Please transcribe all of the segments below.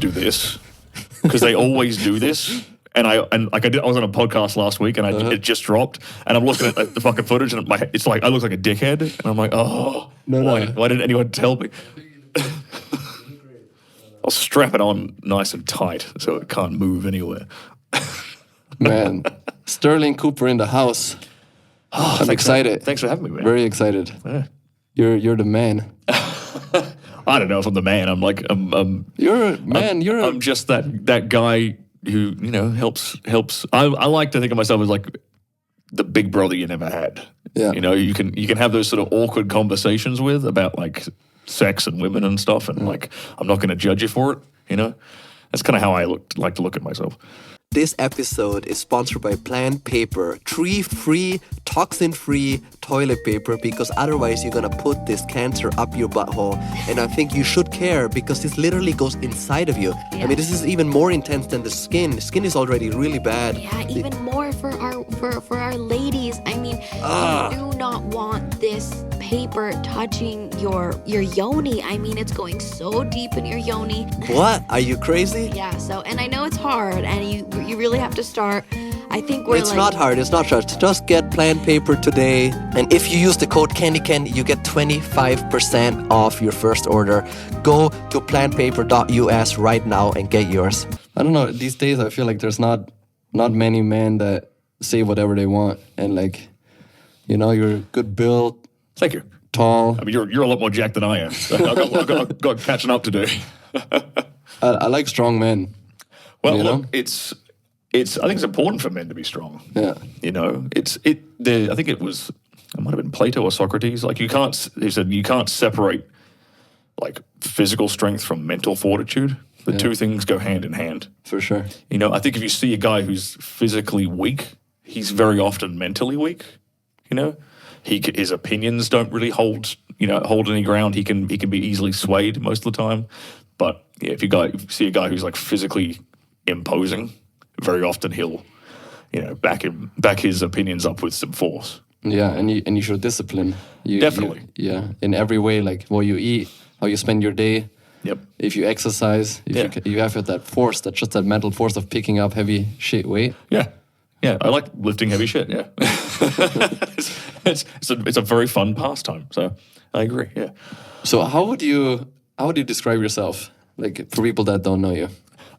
do this because they always do this. And I was on a podcast last week and it just dropped and I'm looking at the fucking footage and it's like I look like a dickhead and I'm like, why didn't anyone tell me? I'll strap it on nice and tight so it can't move anywhere. Man, Stirling Cooper in the house. I'm excited. Thanks for having me, man. Very excited. Yeah. You're the man. I don't know if I'm the man. I'm just that guy who, helps. I like to think of myself as like the big brother you never had. Yeah. You can have those sort of awkward conversations with about like sex and women and stuff, and like I'm not going to judge you for it. That's kind of how I like to look at myself. This episode is sponsored by Plant Paper, tree-free, toxin-free toilet paper, because otherwise you're gonna put this cancer up your butthole. And I think you should care because this literally goes inside of you. Yeah. I mean, this is even more intense than the skin. The skin is already really bad. Yeah, even more for our ladies. I mean, you do not want this paper touching your yoni. I mean, it's going so deep in your yoni. What? Are you crazy? Yeah, and I know it's hard, and you really have to start. I think It's not hard. Just get Plant Paper today. And if you use the code CandyCan, you get 25% off your first order. Go to plantpaper.us right now and get yours. I don't know. These days, I feel like there's not many men that say whatever they want. And like, you're good build. Thank you. Tall. I mean, you're a lot more jacked than I am. So I've got catching up to do. I like strong men. Well, look, I think it's important for men to be strong. Yeah. I think it might have been Plato or Socrates. Like he said you can't separate like physical strength from mental fortitude. The two things go hand in hand. For sure. I think if you see a guy who's physically weak, he's very often mentally weak. His opinions don't really hold any ground. He can be easily swayed most of the time. But yeah, if you see a guy who's like physically imposing, very often he'll, back his opinions up with some force. Yeah, and you show discipline. Definitely. In every way, like what you eat, how you spend your day. Yep. If you exercise, you have that force, that mental force of picking up heavy shit weight. Yeah. Yeah, I like lifting heavy shit, yeah. It's a very fun pastime, so I agree, yeah. So how would you describe yourself, like for people that don't know you?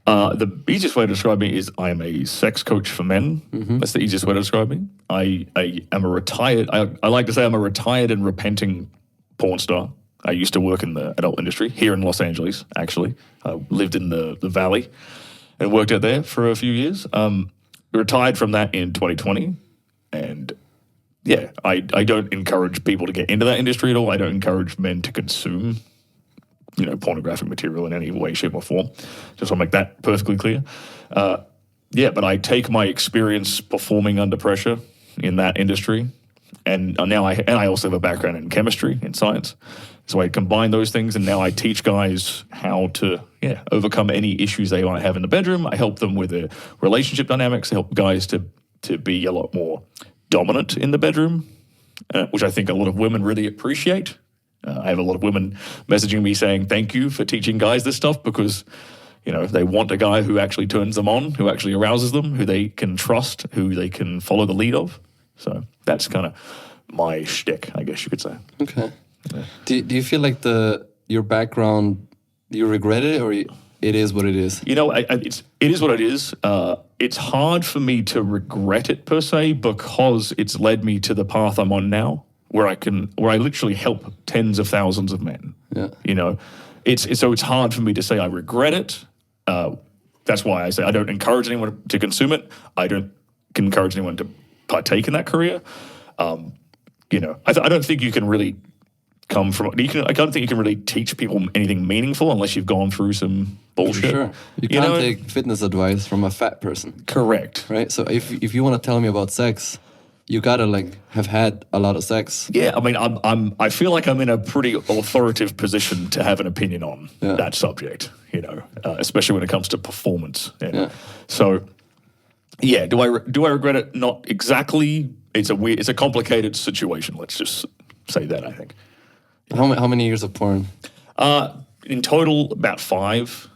The easiest way to describe me is I am a sex coach for men. Mm-hmm. That's the easiest way to describe me. I am I like to say I'm a retired and repenting porn star. I used to work in the adult industry here in Los Angeles, actually. I lived in the Valley and worked out there for a few years. Retired from that in 2020, and yeah, I don't encourage people to get into that industry at all. I don't encourage men to consume, pornographic material in any way, shape, or form. Just want to make that perfectly clear. But I take my experience performing under pressure in that industry, and now I also have a background in chemistry, in science. So I combine those things, and now I teach guys how to overcome any issues they might have in the bedroom. I help them with their relationship dynamics. I help guys to be a lot more dominant in the bedroom, which I think a lot of women really appreciate. I have a lot of women messaging me saying, thank you for teaching guys this stuff, because they want a guy who actually turns them on, who actually arouses them, who they can trust, who they can follow the lead of. So that's kind of my shtick, I guess you could say. Okay. Yeah. Do you feel like your background, you regret it, or it is what it is? It is what it is. It's hard for me to regret it per se, because it's led me to the path I'm on now, where I literally help tens of thousands of men. Yeah. It's hard for me to say I regret it. That's why I say I don't encourage anyone to consume it. I don't encourage anyone to partake in that career. I don't think you can really come from. I don't think you can really teach people anything meaningful unless you've gone through some bullshit. For sure. You can't take fitness advice from a fat person. Correct. Right? So if you want to tell me about sex, you gotta have had a lot of sex. Yeah, I mean, I feel like I'm in a pretty authoritative position to have an opinion on that subject. Especially when it comes to performance. Yeah. So, yeah, do I regret it? Not exactly. It's a complicated situation. Let's just say that, I think. How many years of porn? In total, about 5.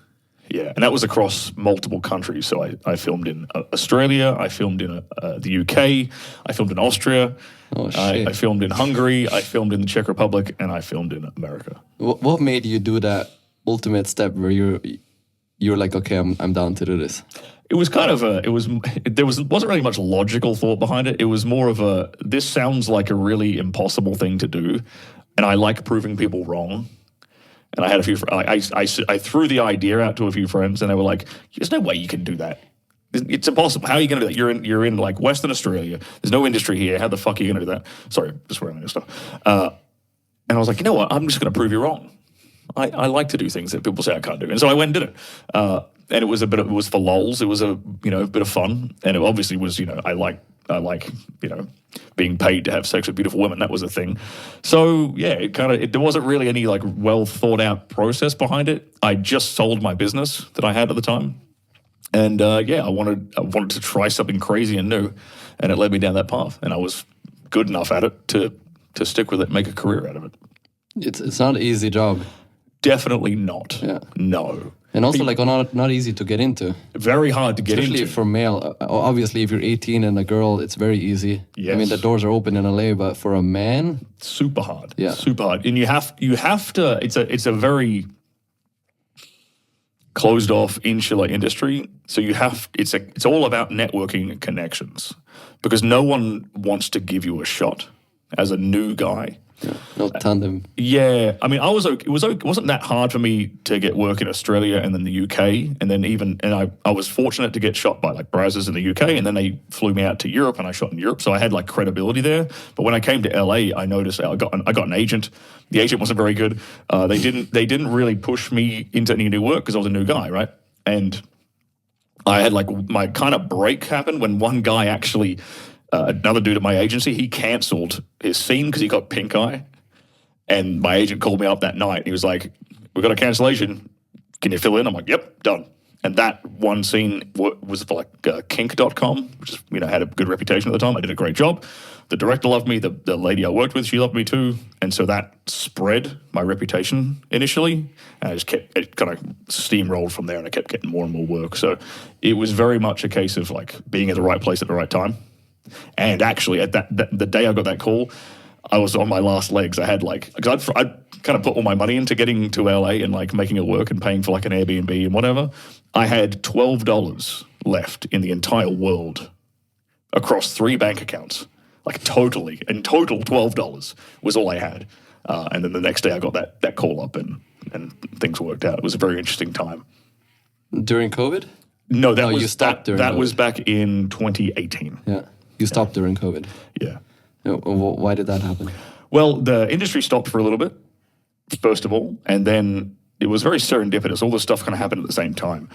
Yeah, and that was across multiple countries. So I filmed in Australia, I filmed in the UK, I filmed in Austria, Oh, shit. I filmed in Hungary, I filmed in the Czech Republic, and I filmed in America. What made you do that ultimate step where you're like, okay, I'm down to do this? It was kind of wasn't really much logical thought behind it. It was more of this sounds like a really impossible thing to do, and I like proving people wrong. And I had a few. I threw the idea out to a few friends, and they were like, "There's no way you can do that. It's impossible. How are you going to do that? You're in like Western Australia. There's no industry here. How the fuck are you going to do that?" Sorry, just wearing this stuff. And I was like, you know what? I'm just going to prove you wrong. I like to do things that people say I can't do, and so I went and did it. And it was it was for lols. It was a bit of fun, and it obviously was I like being paid to have sex with beautiful women. That was a thing. So yeah, there wasn't really any like well thought out process behind it. I just sold my business that I had at the time, and I wanted to try something crazy and new, and it led me down that path. And I was good enough at it to stick with it, make a career out of it. It's not an easy job. Definitely not. Yeah. No. And also, like, not easy to get into. Very hard to get Especially into. for male. Obviously, if you're 18 and a girl, it's very easy. Yes. I mean, the doors are open in LA, but for a man, Super hard. Yeah. Super hard. And you have to. It's a very closed off, insular industry. So it's all about networking and connections, because no one wants to give you a shot as a new guy. no tandem. Yeah, I mean, it wasn't that hard for me to get work in Australia and then the UK, and then I was fortunate to get shot by like Brazzers in the UK, and then they flew me out to Europe, and I shot in Europe, so I had like credibility there. But when I came to LA, I noticed I got an agent. The agent wasn't very good. They didn't really push me into any new work because I was a new guy, right? And I had like my kind of break happen when one guy actually. Another dude at my agency, he cancelled his scene because he got pink eye. And my agent called me up that night. He was like, "We got a cancellation. Can you fill in?" I'm like, "Yep, done." And that one scene was for like kink.com, which is, had a good reputation at the time. I did a great job. The director loved me. The lady I worked with, she loved me too. And so that spread my reputation initially. And it kind of steamrolled from there, and I kept getting more and more work. So it was very much a case of like being at the right place at the right time. And actually, at the day I got that call, I was on my last legs. I had because I'd kind of put all my money into getting to LA and like making it work and paying for like an Airbnb and whatever. I had $12 left in the entire world across 3 bank accounts. Like in total $12 was all I had. And then the next day I got that call up and things worked out. It was a very interesting time. During COVID? No, you stopped during that COVID. was back in 2018. Yeah. You stopped during COVID. Yeah. Why did that happen? Well, the industry stopped for a little bit, first of all, and then it was very serendipitous. All this stuff kind of happened at the same time.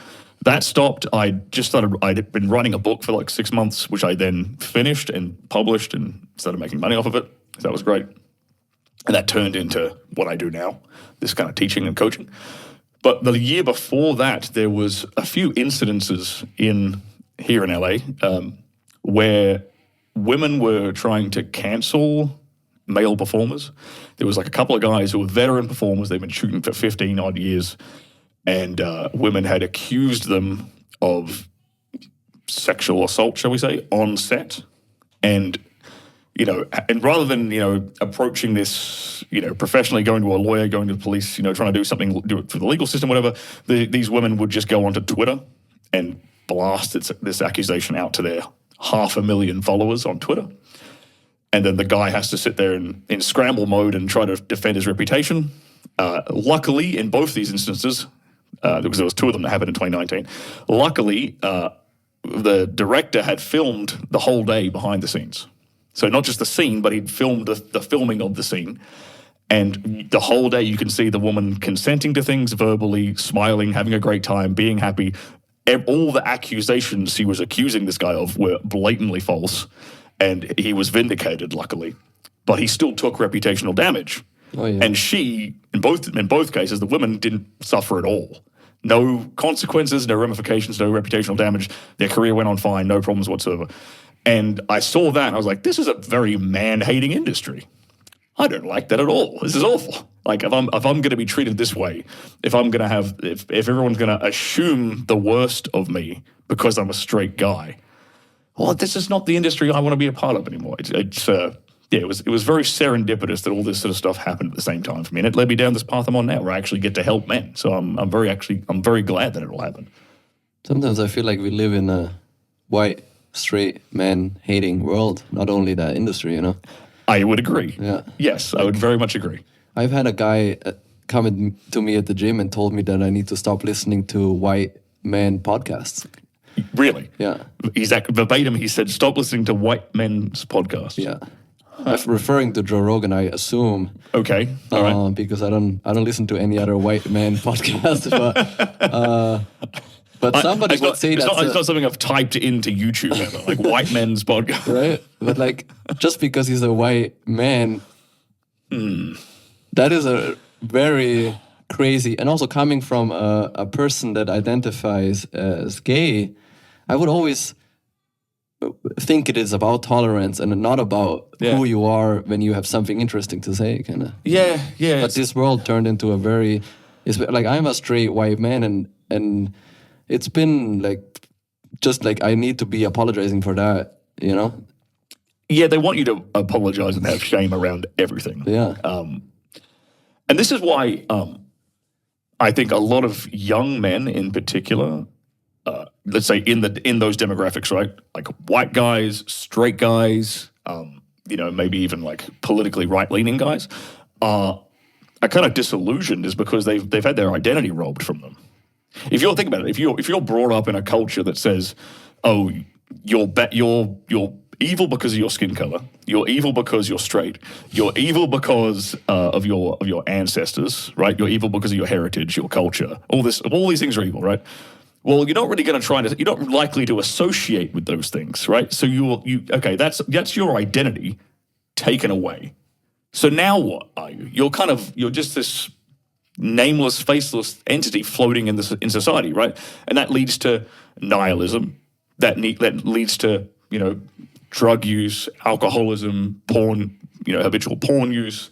That stopped. I'd been writing a book for like 6 months, which I then finished and published and started making money off of it. So that was great. And that turned into what I do now, this kind of teaching and coaching. But the year before that, there was a few incidences here in LA where women were trying to cancel male performers. There was like a couple of guys who were veteran performers. They've been shooting for 15 odd years, and women had accused them of sexual assault, shall we say, on set. And and rather than approaching this professionally, going to a lawyer, going to the police, trying to do something, do it for the legal system, whatever, these women would just go onto Twitter and blast this accusation out to their 500,000 followers on Twitter. And then the guy has to sit there in scramble mode and try to defend his reputation. Luckily, in both these instances, because there was 2 of them that happened in 2019, luckily, the director had filmed the whole day behind the scenes. So not just the scene, but he'd filmed the filming of the scene. And the whole day you can see the woman consenting to things verbally, smiling, having a great time, being happy. All the accusations he was accusing this guy of were blatantly false, and he was vindicated, luckily. But he still took reputational damage. Oh, yeah. And she, in both cases, the women didn't suffer at all. No consequences, no ramifications, no reputational damage. Their career went on fine, no problems whatsoever. And I saw that, and I was like, this is a very man-hating industry. I don't like that at all. This is awful. Like if I'm going to be treated this way, if everyone's going to assume the worst of me because I'm a straight guy, well, this is not the industry I want to be a part of anymore. It was very serendipitous that all this sort of stuff happened at the same time for me, and it led me down this path I'm on now, where I actually get to help men. So I'm very glad that it all happened. Sometimes I feel like we live in a white, straight, man-hating world, not only that industry, you know? I would agree. Yeah. Yes, I would very much agree. I've had a guy come to me at the gym and told me that I need to stop listening to white man podcasts. Really? Yeah. Exactly. Verbatim, he said, stop listening to white men's podcasts. Yeah. I'm referring to Joe Rogan, I assume. Okay. All right. Because I don't listen to any other white man podcast, but somebody would say it's that's not something I've typed into YouTube ever, like white men's podcast. Right? But like, just because he's a white man, that is a very crazy, and also coming from a person that identifies as gay, I would always think it is about tolerance and not about who you are when you have something interesting to say, kind of. Yeah. But this world turned into it's like, I'm a straight white man, and it's been like, just like, I need to be apologizing for that, you know? Yeah, they want you to apologize and have shame around everything. Yeah. And this is why I think a lot of young men in particular, let's say in those demographics, right? Like white guys, straight guys, maybe even like politically right-leaning guys, are kind of disillusioned, is because they've had their identity robbed from them. If you think about it, if you're brought up in a culture that says, "Oh, you're evil because of your skin color. You're evil because you're straight. You're evil because of your ancestors, right? You're evil because of your heritage, your culture. All these things are evil, right? Well, you're not really going to you're not likely to associate with those things, right? So that's your identity taken away. So now what are you? You're just this nameless, faceless entity floating in society, right? And that leads to nihilism. That leads to drug use, alcoholism, porn, habitual porn use,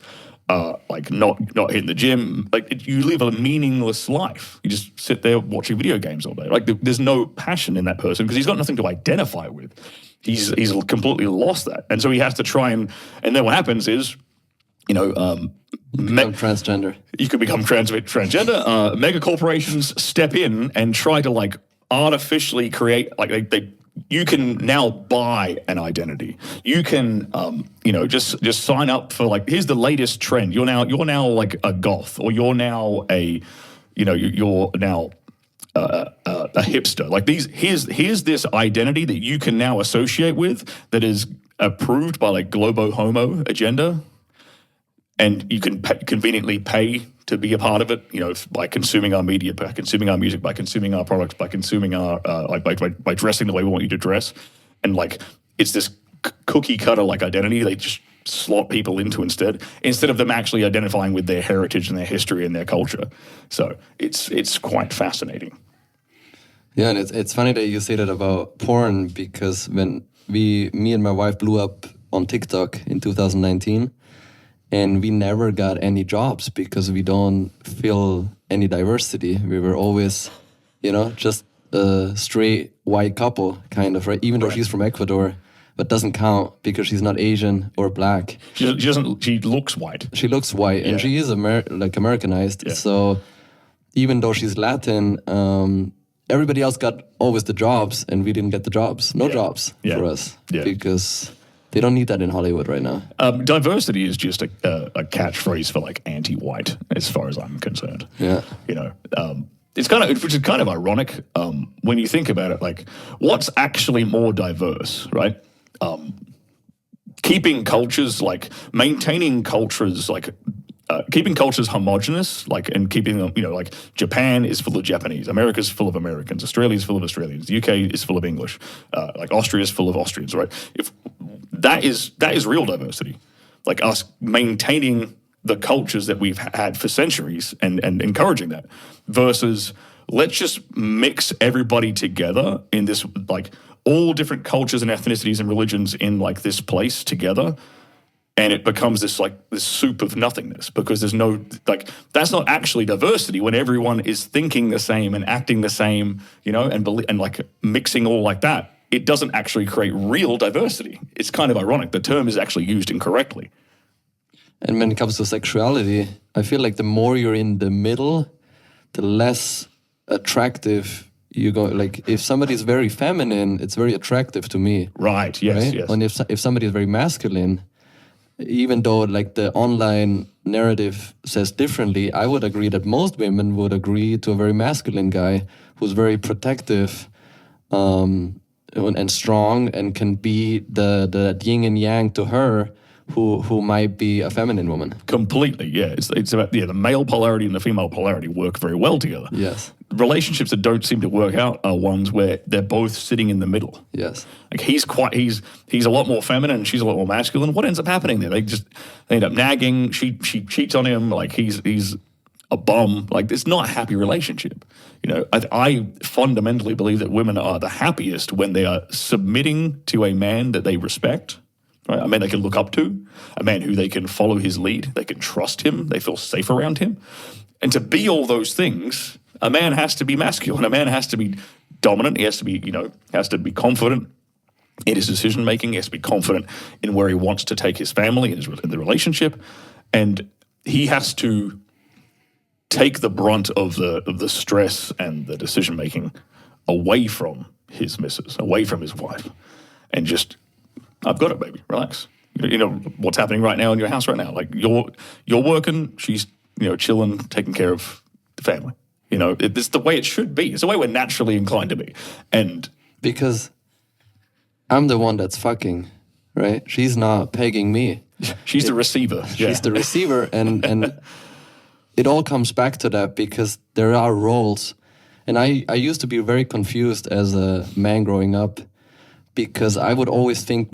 like not hitting the gym. Like you live a meaningless life. You just sit there watching video games all day. Like there's no passion in that person because he's got nothing to identify with. He's completely lost that, and so he has to try and then what happens is, become transgender. You could become transgender. Mega corporations step in and try to like artificially create you can now buy an identity. You can, just sign up for here's the latest trend. You're now like a goth, or you're now you're now a hipster. Like here's this identity that you can now associate with that is approved by like Globo Homo agenda, and you can conveniently pay to be a part of it, by consuming our media, by consuming our music, by consuming our products, by consuming our, by dressing the way we want you to dress. And it's this cookie cutter identity they just slot people into instead of them actually identifying with their heritage and their history and their culture. So it's quite fascinating. Yeah, and it's funny that you say that about porn, because when me and my wife blew up on TikTok in 2019, and we never got any jobs because we don't feel any diversity. We were always, just a straight white couple, kind of, right? Even though she's from Ecuador, but doesn't count because she's not Asian or black. She doesn't. She looks white. She looks white, and she is Americanized. Yeah. So even though she's Latin, everybody else got always the jobs, and we didn't get the jobs. No jobs for us because they don't need that in Hollywood right now. Diversity is just a catchphrase for anti-white, as far as I'm concerned. Yeah, which is kind of ironic when you think about it. What's actually more diverse, right? Keeping cultures maintaining cultures keeping cultures homogenous, and keeping them, Japan is full of Japanese, America's full of Americans, Australia's full of Australians, the UK is full of English, Austria's full of Austrians, right? If that is real diversity, us maintaining the cultures that we've had for centuries and encouraging that, versus let's just mix everybody together in this, all different cultures and ethnicities and religions in this place together, And it becomes this soup of nothingness, because there's no, that's not actually diversity when everyone is thinking the same and acting the same, and like mixing all like that. It doesn't actually create real diversity. It's kind of ironic. The term is actually used incorrectly. And when it comes to sexuality, I feel like the more you're in the middle, the less attractive you go. Like if somebody's very feminine, it's very attractive to me. Right, yes, right? yes. And if somebody is very masculine, even though like the online narrative says differently, I would agree that most women would agree to a very masculine guy who's very protective and strong and can be the yin and yang to her who might be a feminine woman. Completely, yeah. It's about the male polarity and the female polarity work very well together. Yes. Relationships that don't seem to work out are ones where they're both sitting in the middle. Yes. Like he's a lot more feminine and she's a lot more masculine. What ends up happening there? They end up nagging. She cheats on him. Like he's a bum. Like it's not a happy relationship. I fundamentally believe that women are the happiest when they are submitting to a man that they respect. Right? A man they can look up to, a man who they can follow his lead, they can trust him, they feel safe around him. And to be all those things, a man has to be masculine. A man has to be dominant. He has to be confident in his decision making. He has to be confident in where he wants to take his family and in the relationship. And he has to take the brunt of the stress and the decision making away from his missus, away from his wife, and just, I've got it, baby. Relax. What's happening right now in your house right now. Like you're working, she's chilling, taking care of the family. It's the way it should be. It's the way we're naturally inclined to be. And because I'm the one that's fucking, right? She's not pegging me. She's the receiver. She's the receiver, and it all comes back to that because there are roles. And I used to be very confused as a man growing up, because I would always think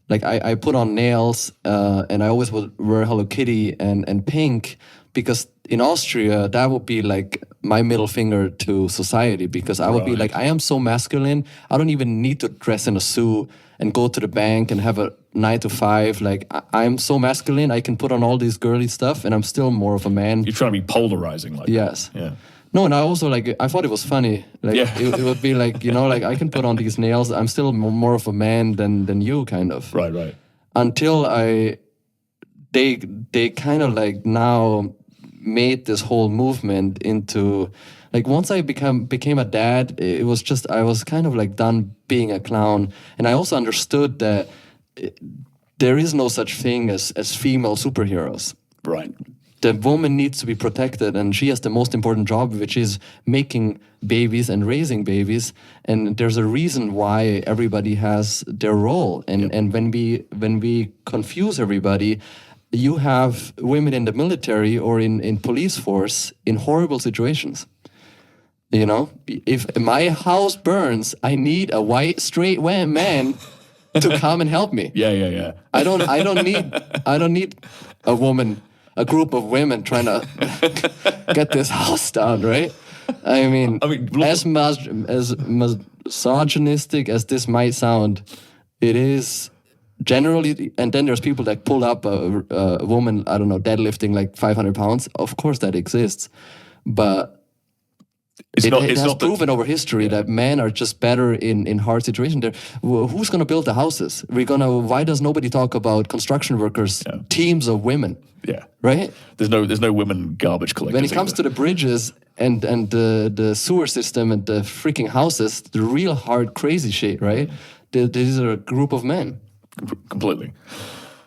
I put on nails and I always would wear Hello Kitty and pink, because in Austria, that would be like my middle finger to society, because I would be like, I am so masculine, I don't even need to dress in a suit and go to the bank and have a 9 to 5. Like, I'm so masculine, I can put on all this girly stuff and I'm still more of a man. You're trying to be polarizing like yes. that. Yeah. No, and I also I thought it was funny. Like it would be like, I can put on these nails. I'm still more of a man than you, kind of. Right. Until they kind of like now made this whole movement into, like, once I became a dad, it was just, I was kind of like done being a clown. And I also understood that there is no such thing as female superheroes. Right. The woman needs to be protected, and she has the most important job, which is making babies and raising babies. And there's a reason why everybody has their role. And when we confuse everybody, you have women in the military or in police force in horrible situations. If my house burns, I need a white straight man to come and help me. Yeah. I don't need a woman. A group of women trying to get this house down, right? I mean as misogynistic as this might sound, it is generally. And then there's people that pull up a woman, I don't know, deadlifting like 500 pounds. Of course that exists, but it has proven over history that men are just better in hard situations. Who's going to build the houses? Why does nobody talk about construction workers, teams of women? Yeah. Right? There's no women garbage collectors. When it comes to the bridges and the sewer system and the freaking houses, the real hard crazy shit, right? These are a group of men. Completely.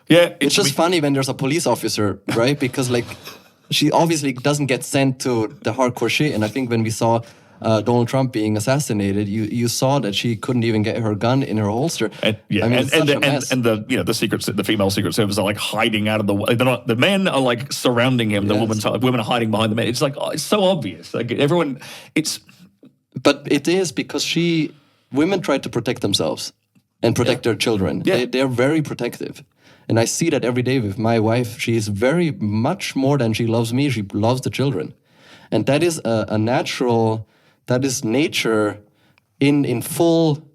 Yeah. It's just funny when there's a police officer, right? Because like, she obviously doesn't get sent to the hardcore shit. And I think when we saw Donald Trump being assassinated, you saw that she couldn't even get her gun in her holster. And the female Secret Service are like hiding out of the way. The men are like surrounding him. Yes. The women are hiding behind the men. It's like, it's so obvious. Like everyone, But it is because women try to protect themselves and protect their children. Yeah. They're very protective. And I see that every day with my wife. She is very much more than she loves me. She loves the children. And that is a natural, that is nature in full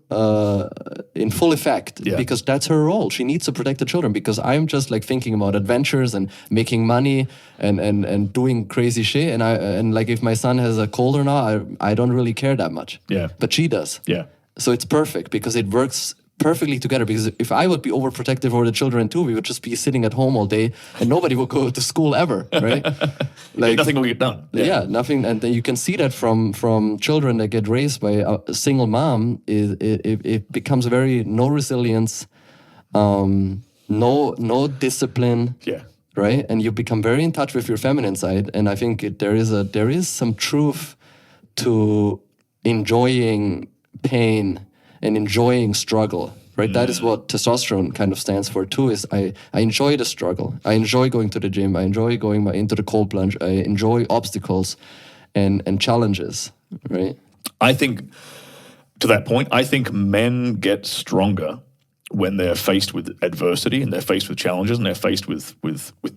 in full effect Yeah. because that's her role. She needs to protect the children because I'm just like thinking about adventures and making money and doing crazy shit. And like if my son has a cold or not, I don't really care that much. Yeah. But she does. Yeah. So it's perfect because it works perfectly together. Because if I would be overprotective over the children too, we would just be sitting at home all day and nobody would go to school ever, right? Like Nothing will get done. yeah, nothing. And then you can see that from children that get raised by a single mom. It becomes very no resilience, no discipline. Yeah. Right, and you become very in touch with your feminine side. And I think there is some truth to enjoying pain and enjoying struggle. Right, that is what testosterone kind of stands for too. Is I enjoy the struggle. I enjoy going to the gym. I enjoy going into the cold plunge. I enjoy obstacles and challenges. Right. I think, to that point, I think men get stronger when they're faced with adversity and they're faced with challenges and they're faced with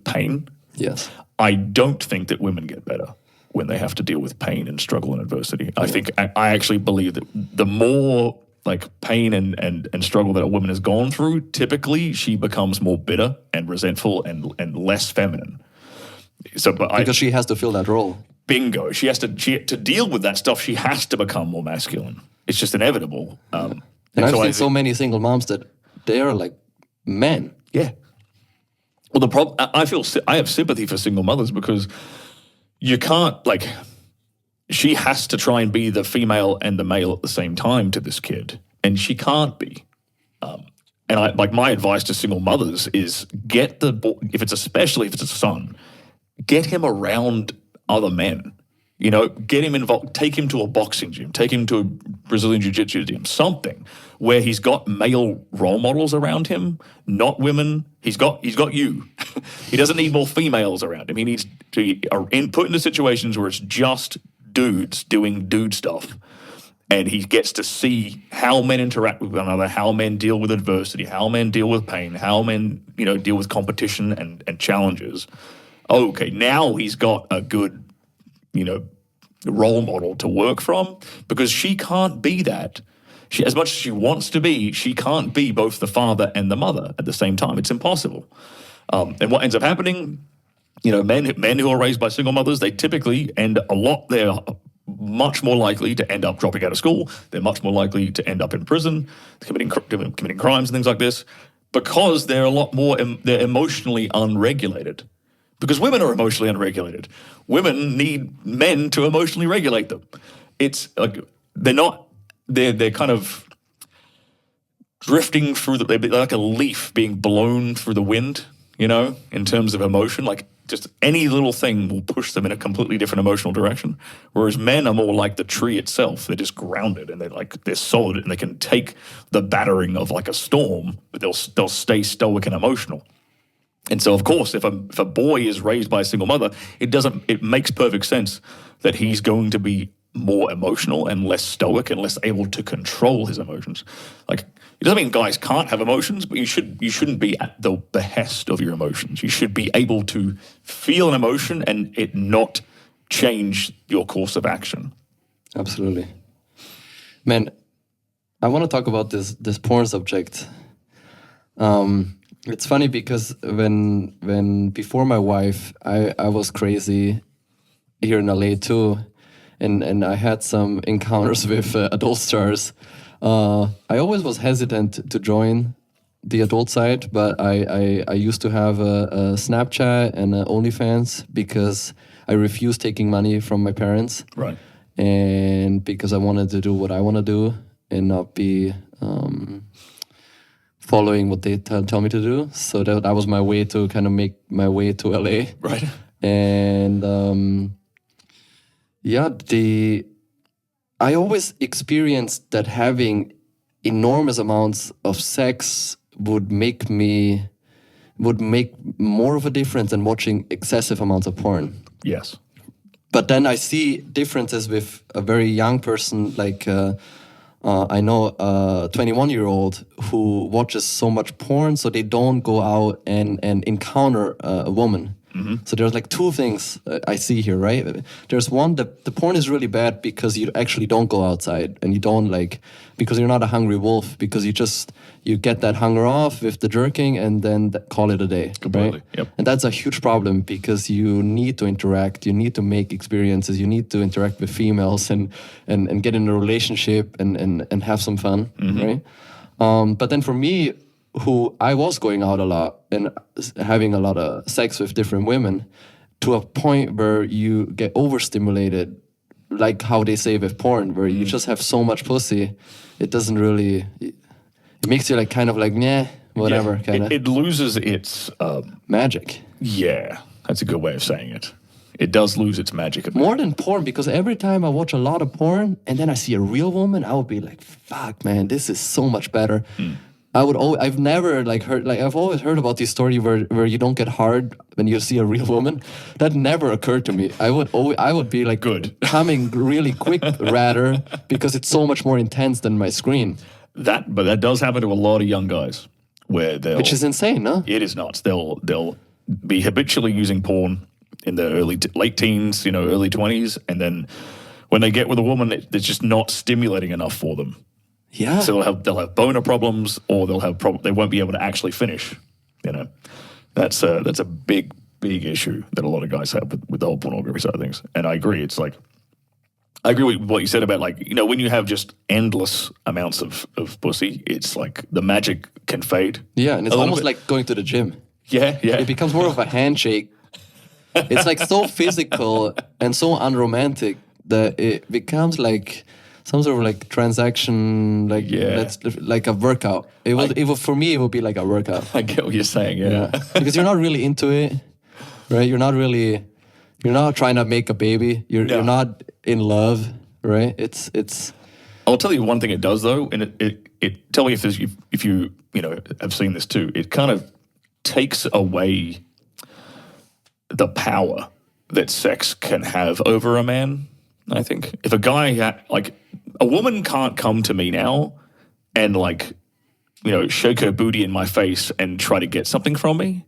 pain. Yes. I don't think that women get better when they have to deal with pain and struggle and adversity. I actually believe that the more like pain and struggle that a woman has gone through, typically she becomes more bitter and resentful and less feminine. So, Because she has to fill that role. Bingo. She to deal with that stuff. She has to become more masculine. It's just inevitable. And I've seen so many single moms that they are like men. Yeah. Well, the problem, I have sympathy for single mothers because you can't, like, she has to try and be the female and the male at the same time to this kid, and she can't be. And my advice to single mothers is get the boy, especially if it's a son, get him around other men. You know, get him involved, take him to a boxing gym, take him to a Brazilian jiu-jitsu gym, something where he's got male role models around him, not women. He's got you. He doesn't need more females around him. He needs to put into situations where it's just dudes doing dude stuff. And he gets to see how men interact with one another, how men deal with adversity, how men deal with pain, how men, deal with competition and challenges. Okay, now he's got a good role model to work from, because she can't be that. As much as she wants to be, she can't be both the father and the mother at the same time. It's impossible. And what ends up happening, men who are raised by single mothers, they typically they're much more likely to end up dropping out of school. They're much more likely to end up in prison, committing crimes and things like this, because they're a lot more, they're emotionally unregulated. Because women are emotionally unregulated. Women need men to emotionally regulate them. It's like they're kind of drifting through they're like a leaf being blown through the wind, in terms of emotion. Like just any little thing will push them in a completely different emotional direction. Whereas men are more like the tree itself. They're just grounded and they're solid and they can take the battering of like a storm, but they'll stay stoic and emotional. And so, of course, if a boy is raised by a single mother, it makes perfect sense that he's going to be more emotional and less stoic and less able to control his emotions. Like, it doesn't mean guys can't have emotions, but you shouldn't be at the behest of your emotions. You should be able to feel an emotion and it not change your course of action. Absolutely. Man, I want to talk about this porn subject. It's funny because when before my wife, I was crazy here in LA too, and I had some encounters with adult stars. I always was hesitant to join the adult side, but I used to have a Snapchat and a OnlyFans because I refused taking money from my parents. Right. And because I wanted to do what I want to do and not be following what they tell me to do. So that was my way to kind of make my way to LA. Right. And I always experienced that having enormous amounts of sex would make more of a difference than watching excessive amounts of porn. Yes. But then I see differences with a very young person, like I know a 21-year-old who watches so much porn, so they don't go out and encounter a woman. So there's like two things I see here, right? There's one, the porn is really bad because you actually don't go outside and you don't because you're not a hungry wolf, because you get that hunger off with the jerking and then call it a day. Completely, right? yep. And that's a huge problem because you need to interact, you need to make experiences, you need to interact with females and get in a relationship and have some fun, right? But then for me, who I was going out a lot and having a lot of sex with different women, to a point where you get overstimulated, like how they say with porn, where you just have so much pussy, it doesn't really, it makes you like kind of like, yeah, whatever, kind of. It loses its... magic. Yeah, that's a good way of saying it. It does lose its magic a bit. More than porn, because every time I watch a lot of porn and then I see a real woman, I would be like, fuck, man, this is so much better. I've never I've always heard about this story where you don't get hard when you see a real woman. That never occurred to me. I would be like good coming really quick rather, because it's so much more intense than my screen. But that does happen to a lot of young guys, where which is insane, no? It is nuts. They'll be habitually using porn in their late teens, early 20s, and then when they get with a woman, it's just not stimulating enough for them. Yeah. So they'll have boner problems, or they won't be able to actually finish. That's a big issue that a lot of guys have with the whole pornography side of things. And I agree. It's like, I agree with what you said about when you have just endless amounts of pussy, it's like the magic can fade. Yeah, and it's almost like going to the gym. Yeah. It becomes more of a handshake. It's like so physical and so unromantic that it becomes like some sort of like transaction, that's like a workout. For me, it would be like a workout. I get what you're saying, yeah. Because you're not really into it, right? You're not trying to make a baby. You're not in love, right? It's. I'll tell you one thing it does though, and it tell me if you have seen this too. It kind of takes away the power that sex can have over a man. I think if a guy a woman can't come to me now and shake her booty in my face and try to get something from me,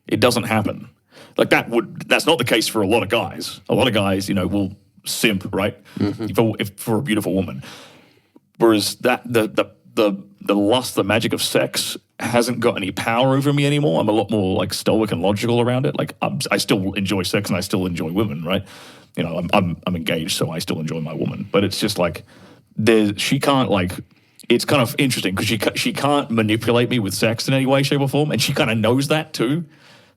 it doesn't happen. That's not the case for a lot of guys. A lot of guys, will simp, right? If for a beautiful woman. Whereas the lust, the magic of sex hasn't got any power over me anymore. I'm a lot more stoic and logical around it. I still enjoy sex and I still enjoy women, right? I'm engaged, so I still enjoy my woman. But it's just she can't it's kind of interesting because she can't manipulate me with sex in any way, shape, or form, and she kind of knows that too.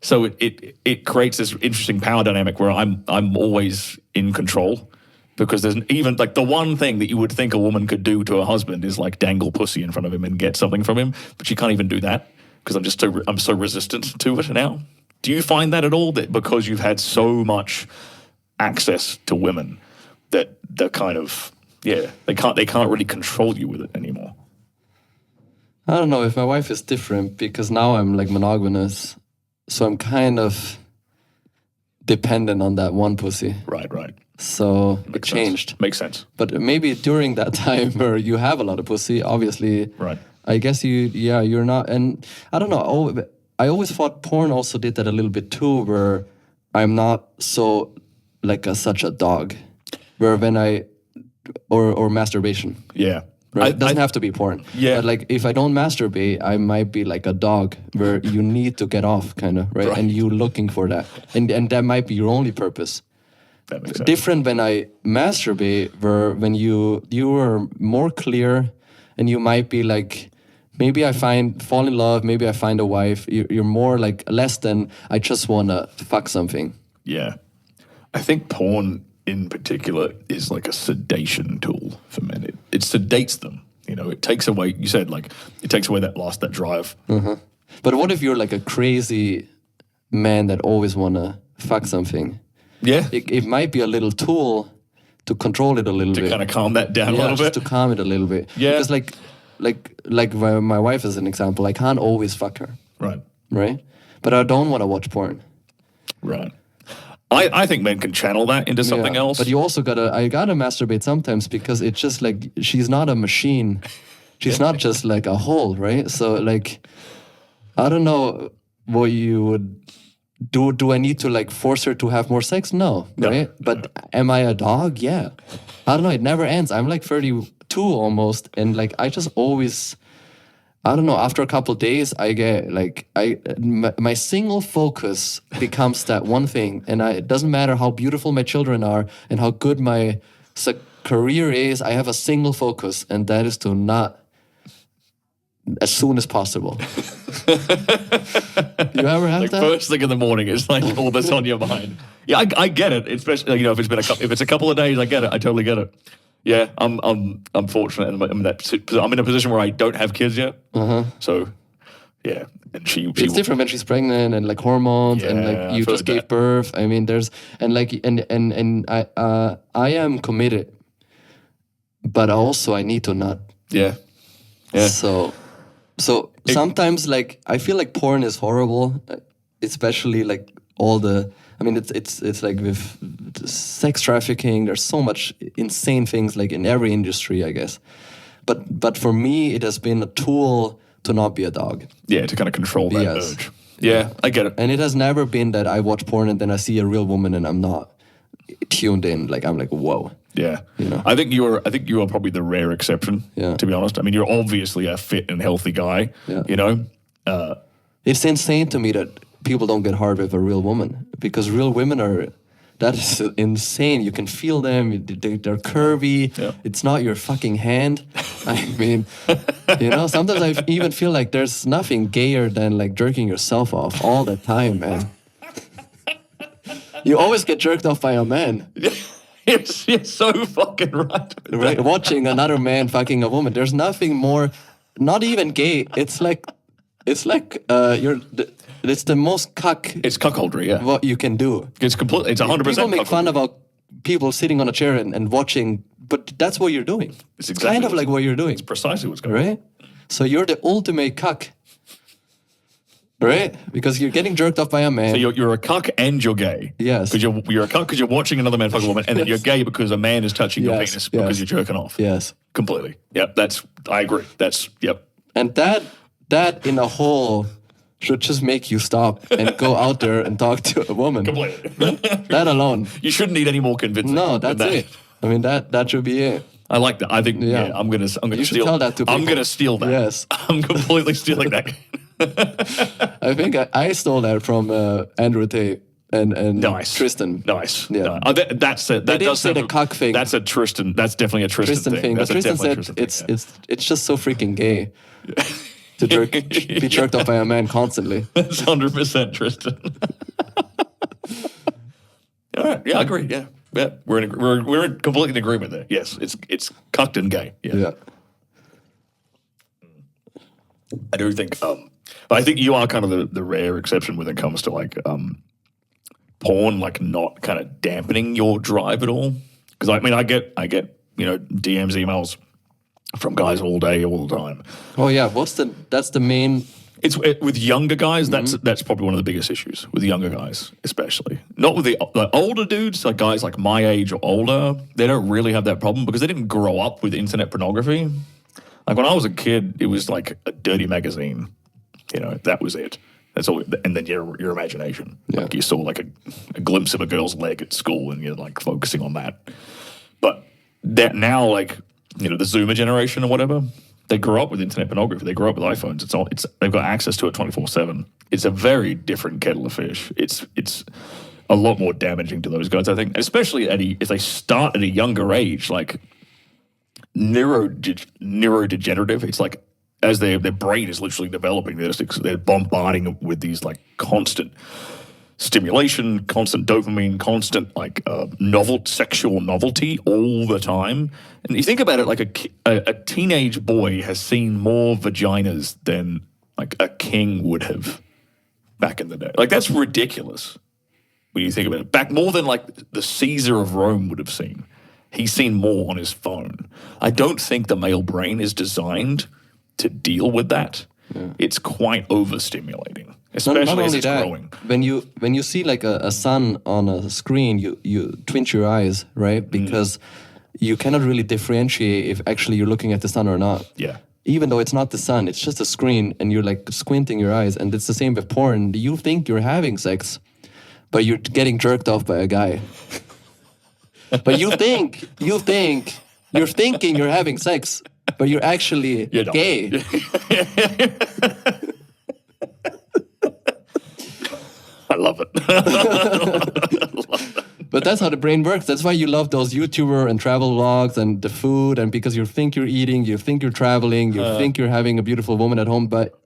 So it creates this interesting power dynamic where I'm always in control, because there's even the one thing that you would think a woman could do to her husband is dangle pussy in front of him and get something from him, but she can't even do that because I'm so resistant to it now. Do you find that at all, that because you've had so much access to women that they're kind of they can't really control you with it anymore? I don't know if my wife is different, because now I'm monogamous, so I'm kind of dependent on that one pussy. Right. So it changed. Makes sense. But maybe during that time where you have a lot of pussy, obviously, right? I guess you're not. And I don't know. I always thought porn also did that a little bit too, where I'm not so such a dog, where when or masturbation. Yeah. Right? It doesn't have to be porn. Yeah. But if I don't masturbate, I might be like a dog where you need to get off, kind of, right? And you looking for that. And that might be your only purpose. That makes sense. Different when I masturbate, where when you are more clear, and you might be maybe I fall in love, maybe I find a wife. You're more less than I just want to fuck something. Yeah. I think porn in particular is a sedation tool for men. It sedates them. It takes away, you said, it takes away that lust, that drive. But what if you're a crazy man that always want to fuck something? Yeah. It might be a little tool to control it a little bit. To kind of calm that down a little bit. To calm it a little bit. Yeah. Because my wife is an example. I can't always fuck her. Right. Right? But I don't want to watch porn. Right. I think men can channel that into something else. But you also I gotta masturbate sometimes, because it's just she's not a machine. She's not just a hole, right? So I don't know what you would do I need to like force her to have more sex? No, right? But am I a dog? Yeah. I don't know. It never ends. I'm like 32 almost, and like I just always, I don't know. After a couple days, I get like my single focus becomes that one thing, and it doesn't matter how beautiful my children are and how good my career is. I have a single focus, and that is to not as soon as possible. You ever have like that? First thing in the morning, it's like all that's on your mind. Yeah, I get it. Especially if it's a couple of days, I get it. I totally get it. Yeah, I'm fortunate. I'm in a position where I don't have kids yet. So yeah, and it's different when she's pregnant and like hormones and like you just gave birth. I mean, there's and I am committed, but also I need to not. Yeah. So sometimes like I feel like porn is horrible, especially like all the. I mean, it's like with sex trafficking. There's so much insane things like in every industry, I guess. But for me, it has been a tool to not be a dog. Yeah, to kind of control that urge. Yeah, I get it. And it has never been that I watch porn and then I see a real woman and I'm not tuned in. Like I'm like, whoa. Yeah, you know. I think you are probably the rare exception. Yeah. To be honest, I mean, you're obviously a fit and healthy guy. Yeah. You know, it's insane to me that people don't get hard with a real woman because real women are. That is insane. You can feel them. They're curvy. Yeah. It's not your fucking hand. I mean, you know. Sometimes I even feel like there's nothing gayer than like jerking yourself off all the time, man. You always get jerked off by a man. You're so fucking right. Right, watching another man fucking a woman. There's nothing more, not even gay. It's like it's the most cuck. It's cuckoldry, yeah. What you can do. It's 100%. People make fun about people sitting on a chair and watching, but that's what you're doing. It's exactly kind of like what you're doing. It's precisely what's going on. Right? So you're the ultimate cuck. Right? Because you're getting jerked off by a man. So you're a cuck and you're gay. Yes. Because you're a cuck because you're watching another man fuck a woman, and then you're gay because a man is touching your penis because you're jerking off. Yes. Completely. Yep. I agree. Yep. And that in a whole should just make you stop and go out there and talk to a woman. Completely. That alone. You shouldn't need any more convincing. No, that's it. I mean, that should be it. I like that. I think I'm gonna steal. Tell that to people. I'm gonna steal that. Yes. I'm completely stealing that. I think I stole that from Andrew Tate and Tristan. Nice. Yeah. No, that's it. That does say the cock thing. That's a Tristan. That's definitely a Tristan thing. But Tristan said it's just so freaking gay to be jerked off by a man constantly. That's 100% Tristan. All right. Yeah, I agree. Yeah. Yeah. We're completely in agreement there. Yes. It's cucked and gay. Yeah. I do think. But I think you are kind of the rare exception when it comes to like porn, like not kind of dampening your drive at all. Because I mean, I get DMs, emails from guys all day, all the time. Oh yeah, that's the main. With younger guys. That's probably one of the biggest issues with younger guys, especially. Not with the older dudes, like guys like my age or older. They don't really have that problem because they didn't grow up with internet pornography. Like when I was a kid, it was like a dirty magazine. You know, that was it. That's all. And then your imagination. Yeah. Like you saw like a glimpse of a girl's leg at school and you're like focusing on that. But that now, like, you know, the Zoomer generation or whatever, they grew up with internet pornography. They grew up with iPhones. They've got access to it 24/7. It's a very different kettle of fish. It's a lot more damaging to those guys, I think, especially if they start at a younger age, like neurodegenerative. It's like as their brain is literally developing, they're bombarding with these like constant stimulation, constant dopamine, constant like sexual novelty all the time. And you think about it, like a teenage boy has seen more vaginas than like a king would have back in the day. Like that's ridiculous when you think about it. Back more than like the Caesar of Rome would have seen. He's seen more on his phone. I don't think the male brain is designed to deal with that. Yeah. It's quite overstimulating, especially as it's growing. When you see like a sun on a screen, you twinge your eyes, right? Because you cannot really differentiate if actually you're looking at the sun or not. Yeah. Even though it's not the sun, it's just a screen, and you're like squinting your eyes. And it's the same with porn. You think you're having sex, but you're getting jerked off by a guy. But you're thinking you're having sex, but you're actually gay. I love it. But that's how the brain works. That's why you love those YouTuber and travel vlogs and the food, and because you think you're eating, you think you're traveling, you think you're having a beautiful woman at home, but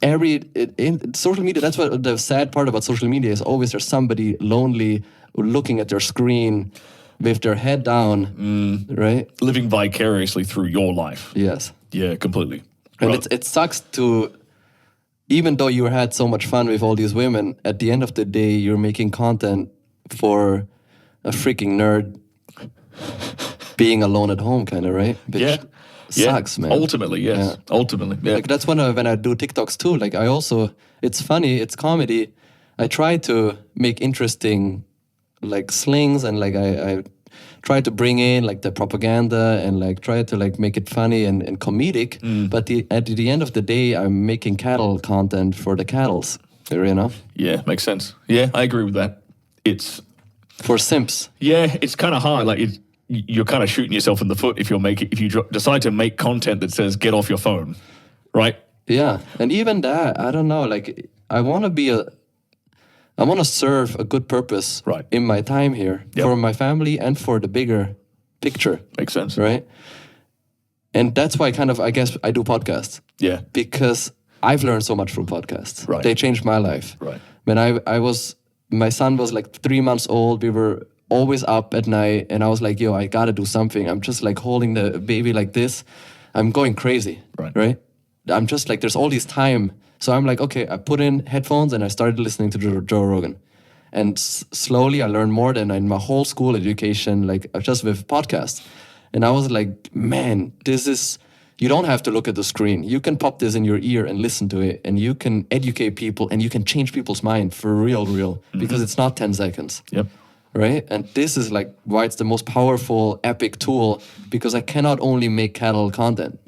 in social media, that's what the sad part about social media is. Always there's somebody lonely looking at their screen with their head down, right? Living vicariously through your life. Yes. Yeah, completely. And it sucks to, even though you had so much fun with all these women, at the end of the day, you're making content for a freaking nerd being alone at home, kind of, right? Which sucks, man. Ultimately, yes. Yeah. Ultimately, yeah. Like that's when I do TikToks too. Like I also, it's funny, it's comedy. I try to make interesting like slings, and like I try to bring in like the propaganda and like try to like make it funny and comedic. But at the end of the day, I'm making cattle content for the cattles, you know? Yeah, makes sense. Yeah, I agree with that. It's for simps. Yeah, it's kind of hard. Like you're kind of shooting yourself in the foot if you decide to make content that says get off your phone, right? Yeah, and even that, I don't know. Like I want to serve a good purpose in my time here for my family and for the bigger picture. Makes sense, right? And that's why I guess I do podcasts. Yeah, because I've learned so much from podcasts. Right, they changed my life. Right, when my son was like 3 months old. We were always up at night, and I was like, yo, I gotta do something. I'm just like holding the baby like this. I'm going crazy, right? I'm just like, there's all this time. So I'm like, okay, I put in headphones and I started listening to Joe Rogan. And slowly I learned more than in my whole school education, like just with podcasts. And I was like, man, you don't have to look at the screen. You can pop this in your ear and listen to it, and you can educate people, and you can change people's mind for real, because it's not 10 seconds. Yep. Right? And this is like why it's the most powerful, epic tool, because I cannot only make cattle content.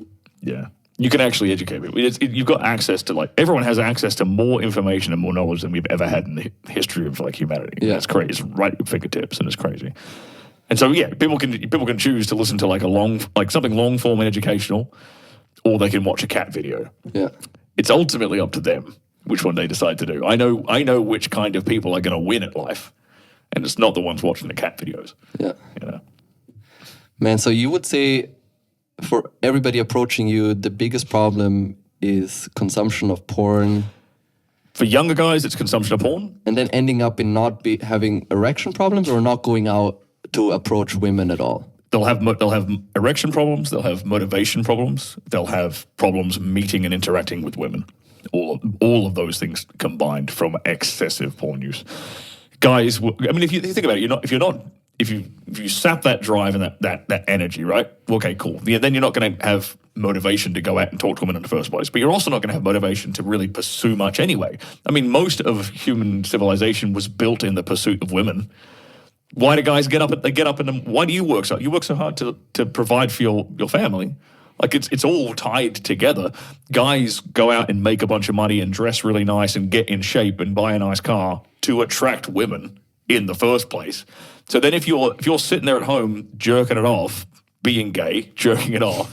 Yeah. You can actually educate people. You've got access to, like, everyone has access to more information and more knowledge than we've ever had in the history of, like, humanity. Yeah. It's crazy. It's right at your fingertips, and it's crazy. And so, yeah, people can choose to listen to, like, something long form and educational, or they can watch a cat video. Yeah. It's ultimately up to them which one they decide to do. I know which kind of people are going to win at life, and it's not the ones watching the cat videos. Yeah. You know? Man, so you would say, for everybody approaching you, the biggest problem is consumption of porn. For younger guys, it's consumption of porn. And then ending up in not having erection problems, or not going out to approach women at all. They'll have erection problems. They'll have motivation problems. They'll have problems meeting and interacting with women. All of those things combined from excessive porn use. Guys, I mean, if you think about it, if you sap that drive and that energy, right? Okay, cool. Yeah, then you're not going to have motivation to go out and talk to women in the first place. But you're also not going to have motivation to really pursue much anyway. I mean, most of human civilization was built in the pursuit of women. Why do guys get up and why do you work so? You work so hard to provide for your family. Like it's all tied together. Guys go out and make a bunch of money and dress really nice and get in shape and buy a nice car to attract women in the first place. So then if you're sitting there at home jerking it off, being gay, jerking it off,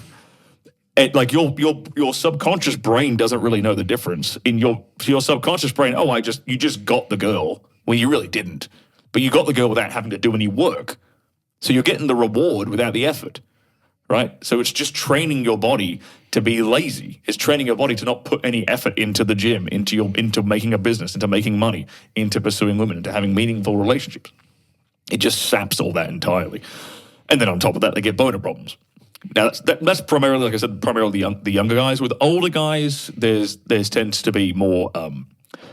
and like your subconscious brain doesn't really know the difference. In your subconscious brain, you just got the girl. Well, you really didn't. But you got the girl without having to do any work. So you're getting the reward without the effort, right? So it's just training your body to be lazy. It's training your body to not put any effort into the gym, into making a business, into making money, into pursuing women, into having meaningful relationships. It just saps all that entirely. And then on top of that, they get boner problems. Now, that's primarily, like I said, the younger guys. With older guys, there's tends to be more...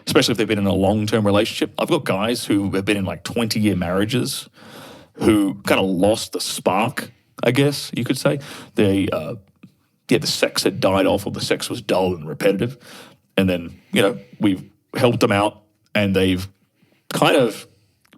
especially if they've been in a long-term relationship. I've got guys who have been in like 20-year marriages who kind of lost the spark, I guess you could say. The sex had died off, or the sex was dull and repetitive. And then, we've helped them out, and they've kind of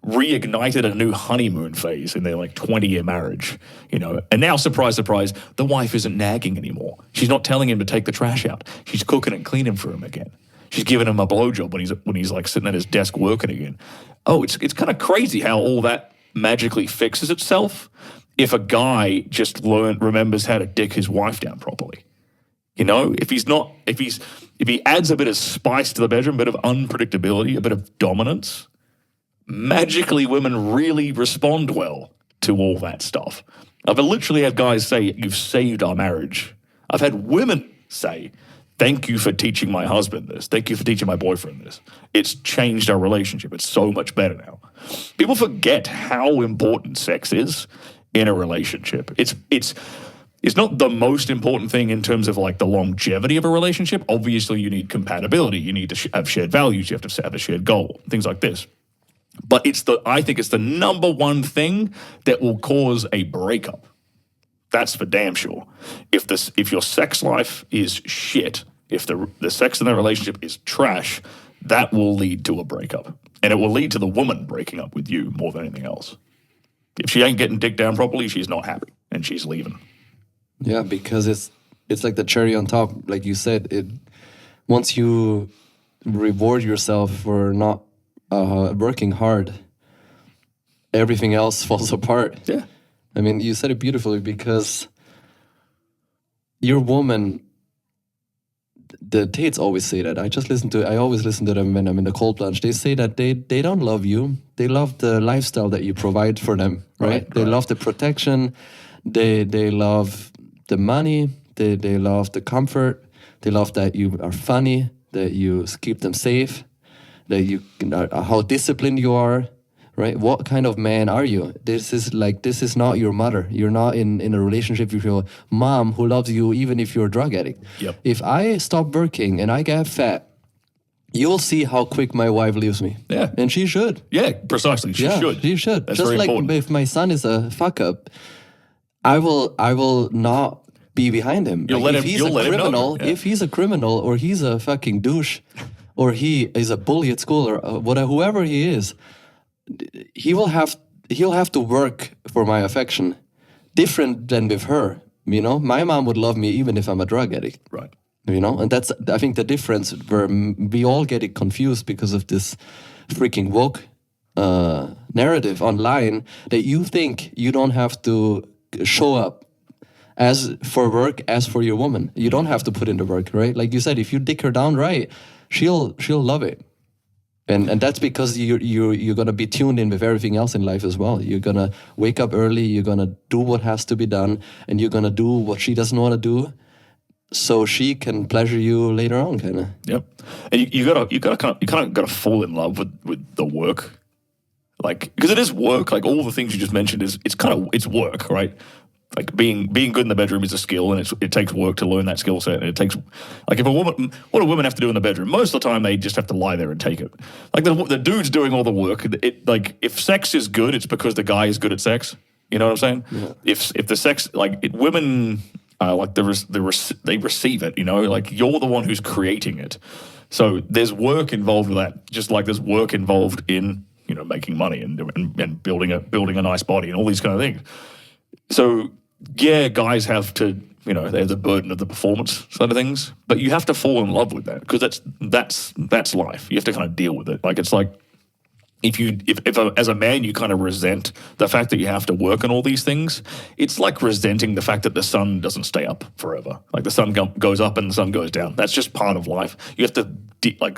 reignited a new honeymoon phase in their like 20-year marriage, And now, surprise, surprise, the wife isn't nagging anymore. She's not telling him to take the trash out. She's cooking and cleaning for him again. She's giving him a blowjob when he's like sitting at his desk working again. Oh, it's kind of crazy how all that magically fixes itself if a guy just remembers how to dick his wife down properly. You know, if he adds a bit of spice to the bedroom, a bit of unpredictability, a bit of dominance, magically women really respond well to all that stuff. I've literally had guys say, "You've saved our marriage." I've had women say, "Thank you for teaching my husband this. Thank you for teaching my boyfriend this. It's changed our relationship. It's so much better now." People forget how important sex is in a relationship. It's not the most important thing in terms of like the longevity of a relationship. Obviously, you need compatibility. You need to have shared values. You have to have a shared goal, things like this. But I think it's the number one thing that will cause a breakup. That's for damn sure. If your sex life is shit, if the sex in the relationship is trash, that will lead to a breakup. And it will lead to the woman breaking up with you more than anything else. If she ain't getting dick down properly, she's not happy and she's leaving. Yeah, because it's like the cherry on top. Like you said, once you reward yourself for not working hard, everything else falls apart. Yeah. I mean, you said it beautifully because your woman, the Tates always say that. I always listen to them when I'm in the cold plunge. They say that they don't love you. They love the lifestyle that you provide for them, right? They love the protection. They love the money. They love the comfort. They love that you are funny, that you keep them safe, that you how disciplined you are, right? What kind of man are you? This is not your mother. You're not in a relationship with your mom who loves you even if you're a drug addict. Yep. If I stop working and I get fat, you'll see how quick my wife leaves me. Yeah. And she should. Yeah, precisely. She should. She should. That's just very like important. if my son is a fuck up, I will not be behind him. You'll let him- you'll let him know. criminal, Yeah. if he's a criminal or he's a fucking douche or he is a bully at school or whoever he is, he'll have to work for my affection, different than with her. You know, my mom would love me even if I'm a drug addict. Right. You know, and that's I think the difference where we all get it confused because of this freaking woke narrative online that you think you don't have to show up as for work as for your woman. You don't have to put in the work, right? Like you said, if you dick her down right, she'll love it. And that's because you're gonna be tuned in with everything else in life as well. You're gonna wake up early. You're gonna do what has to be done, and you're gonna do what she doesn't want to do, so she can pleasure you later on, kind of. Yep. And you gotta fall in love with the work, like because it is work. Like all the things you just mentioned it's work, right? Like being good in the bedroom is a skill, and it takes work to learn that skill set. And it takes, like, what do women have to do in the bedroom? Most of the time, they just have to lie there and take it. Like the dude's doing all the work. Like if sex is good, it's because the guy is good at sex. You know what I'm saying? Yeah. If the sex, women, like they receive it. You know, like you're the one who's creating it. So there's work involved with that. Just like there's work involved in making money and building a nice body and all these kind of things. So, yeah, guys have to, they have the burden of the performance side of things, but you have to fall in love with that because that's life. You have to kind of deal with it. Like, it's like if as a man you kind of resent the fact that you have to work on all these things, it's like resenting the fact that the sun doesn't stay up forever. Like the sun goes up and the sun goes down. That's just part of life. You have to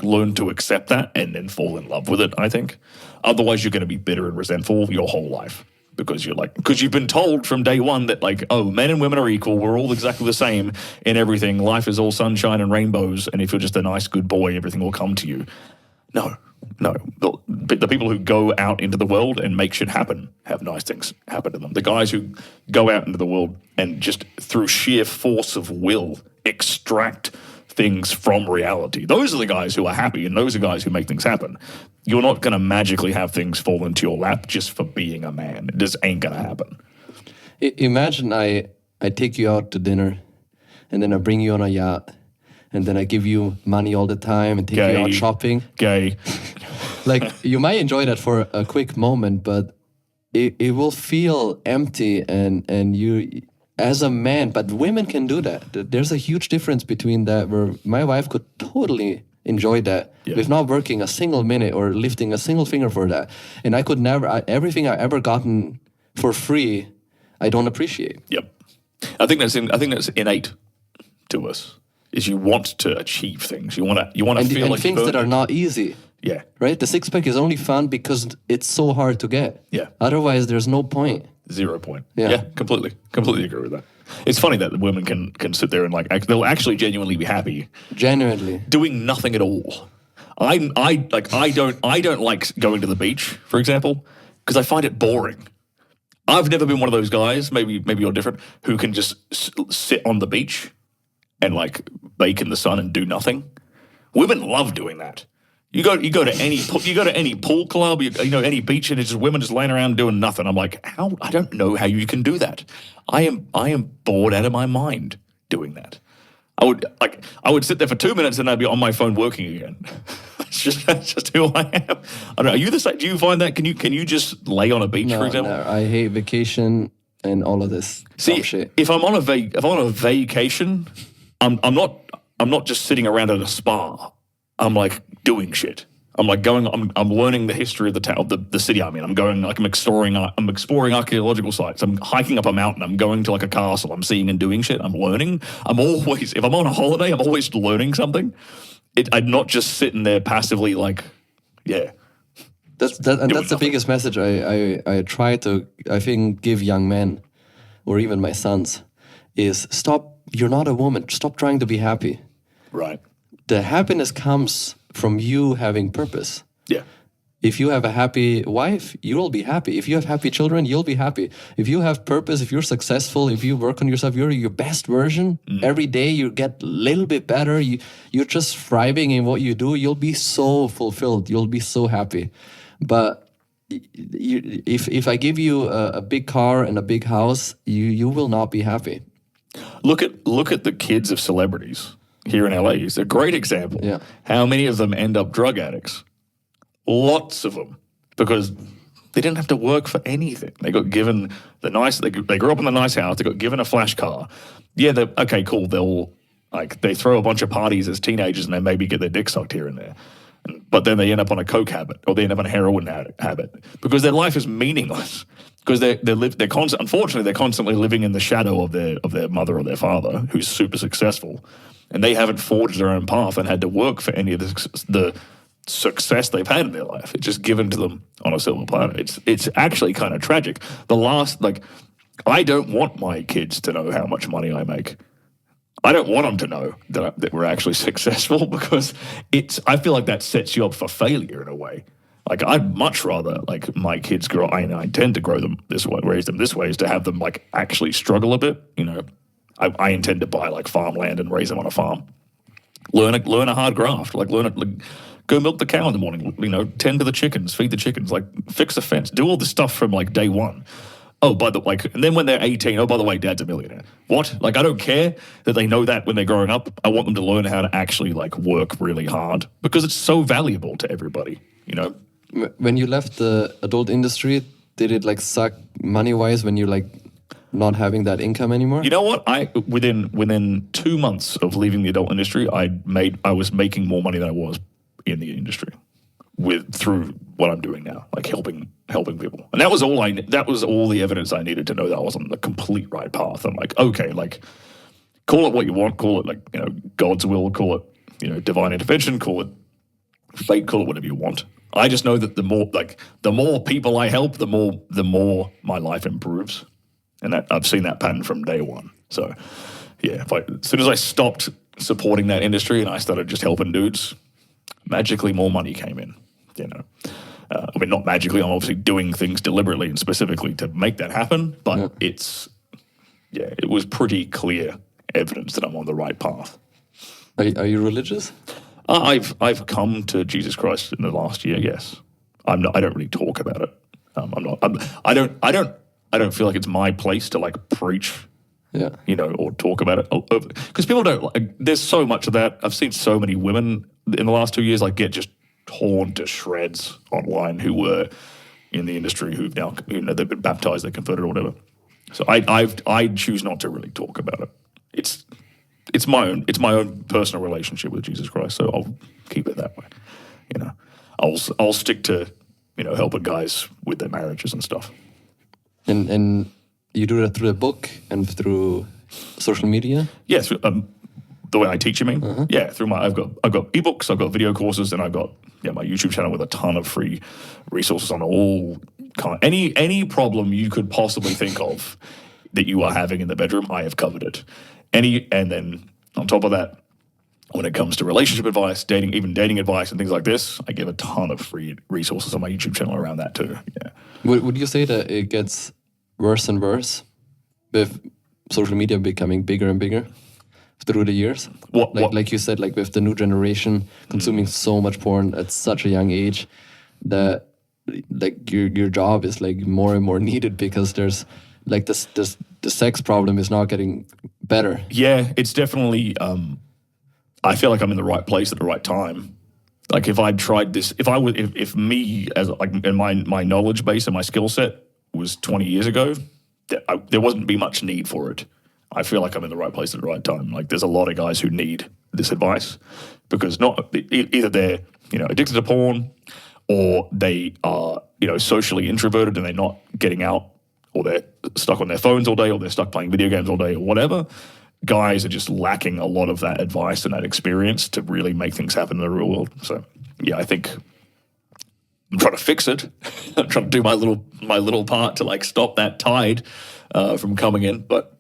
learn to accept that and then fall in love with it, I think. Otherwise, you're going to be bitter and resentful your whole life. Because you've been told from day one that men and women are equal. We're all exactly the same in everything. Life is all sunshine and rainbows. And if you're just a nice, good boy, everything will come to you. No. The people who go out into the world and make shit happen have nice things happen to them. The guys who go out into the world and just through sheer force of will extract things from reality. Those are the guys who are happy, and those are guys who make things happen. You're not going to magically have things fall into your lap just for being a man. It just ain't going to happen. Imagine I take you out to dinner, and then I bring you on a yacht, and then I give you money all the time and take you out shopping. Gay. Like, you might enjoy that for a quick moment, but it will feel empty and you... As a man, but women can do that. There's a huge difference between that, where my wife could totally enjoy that Yeah. with not working a single minute or lifting a single finger for that. And I could never, everything I ever gotten for free, I don't appreciate. Yep. I think that's innate to us. Is you want to achieve things. You want to feel And like things that are not easy. Yeah. Right? The six pack is only fun because it's so hard to get. Yeah. Otherwise, there's no point. 0 point. Yeah. Completely agree with that. It's funny that the women can sit there and like they'll actually genuinely be happy Genuinely. doing nothing at all. I don't like going to the beach, for example, because I find it boring. I've never been one of those guys. Maybe you're different. Who can just sit on the beach and like bake in the sun and do nothing. Women love doing that. You go to any pool club, you know, any beach, and it's just women just laying around doing nothing. I'm like, how? I don't know how you can do that. I am bored out of my mind doing that. I would sit there for 2 minutes and I'd be on my phone working again. That's just who I am. I don't know. Are you the same? Do you find that? Can you just lay on a beach, for example? No, I hate vacation and all of this shit. If I'm on a vacation, I'm not just sitting around at a spa. I'm like doing shit. I'm like I'm learning the history of the city I'm in. I'm exploring archaeological sites. I'm hiking up a mountain. I'm going to like a castle. I'm seeing and doing shit. I'm learning. If I'm on a holiday, I'm always learning something. I'm not just sitting there passively like, yeah. That's the biggest message I try to, I think, give young men or even my sons is stop. You're not a woman. Stop trying to be happy. Right. The happiness comes from you having purpose. Yeah. If you have a happy wife, you will be happy. If you have happy children, you'll be happy. If you have purpose, if you're successful, if you work on yourself, you're your best version. Every day you get a little bit better. You're just thriving in what you do. You'll be so fulfilled. You'll be so happy. But if I give you a big car and a big house, you will not be happy. Look at the kids of celebrities here in LA. It's a great example. Yeah. How many of them end up drug addicts? Lots of them, because they didn't have to work for anything. They got given they grew up in the nice house. They got given a flash car. Yeah, okay, cool. They throw a bunch of parties as teenagers and they maybe get their dick sucked here and there. But then they end up on a coke habit or they end up on a heroin habit because their life is meaningless. Because unfortunately, they're constantly living in the shadow of their mother or their father, who's super successful, and they haven't forged their own path and had to work for any of the success they've had in their life. It's just given to them on a silver platter. It's actually kind of tragic. I don't want my kids to know how much money I make. I don't want them to know that we're actually successful because I feel like that sets you up for failure in a way. Like I'd much rather like my kids grow. I intend to grow them this way, raise them this way, is to have them like actually struggle a bit. You know, I intend to buy like farmland and raise them on a farm. Learn a hard graft. Go milk the cow in the morning. You know, tend to the chickens, feed the chickens, like fix the fence, do all this stuff from like day one. Oh, and then when they're 18, oh, by the way, Dad's a millionaire. What? Like, I don't care that they know that when they're growing up. I want them to learn how to actually like work really hard because it's so valuable to everybody. You know. When you left the adult industry, did it like suck money-wise when you're like not having that income anymore? You know what? Within 2 months of leaving the adult industry, I was making more money than I was in the industry through what I'm doing now, like helping people. And that was all the evidence I needed to know that I was on the complete right path. I'm like, okay, like call it what you want, call it like, you know, God's will, call it, you know, divine intervention, call it fate, call it whatever you want. I just know that the more people I help, the more my life improves. And that I've seen that pattern from day one. So yeah, as soon as I stopped supporting that industry and I started just helping dudes, magically more money came in, you know. I mean, not magically, I'm obviously doing things deliberately and specifically to make that happen, but it was pretty clear evidence that I'm on the right path. Are you religious? I've come to Jesus Christ in the last year, yes. I don't really talk about it. I don't feel like it's my place to like preach, you know, or talk about it. Because people don't, there's so much of that. I've seen so many women in the last 2 years like get just torn to shreds online who were in the industry who've now, you know, they've been baptized, they're converted or whatever. So I choose not to really talk about it. it's my own personal relationship with Jesus Christ. So I'll keep it that way. You know, I'll stick to, you know, helping guys with their marriages and stuff. And you do that through a book and through social media? Yes, the way I teach, you mean? Yeah, through I've got ebooks, I've got video courses, and I've got my YouTube channel with a ton of free resources on all any problem you could possibly think of that you are having in the bedroom. I have covered it. And then on top of that, when it comes to relationship advice, dating advice, and things like this, I give a ton of free resources on my YouTube channel around that too. Yeah. Would you say that it gets worse and worse with social media becoming bigger and bigger through the years? Like you said, like with the new generation consuming so much porn at such a young age, that like your job is like more and more needed because there's like the sex problem is now getting better. Yeah, it's definitely. I feel like I'm in the right place at the right time. Like if I'd tried this, if me as like in my knowledge base and my skill set was 20 years ago, there wouldn't be much need for it. I feel like I'm in the right place at the right time. Like there's a lot of guys who need this advice because either they're addicted to porn, or they are socially introverted and they're not getting out, or they're stuck on their phones all day, or they're stuck playing video games all day, or whatever. Guys are just lacking a lot of that advice and that experience to really make things happen in the real world. So yeah, I think I'm trying to fix it. I'm trying to do my little part to like stop that tide from coming in. But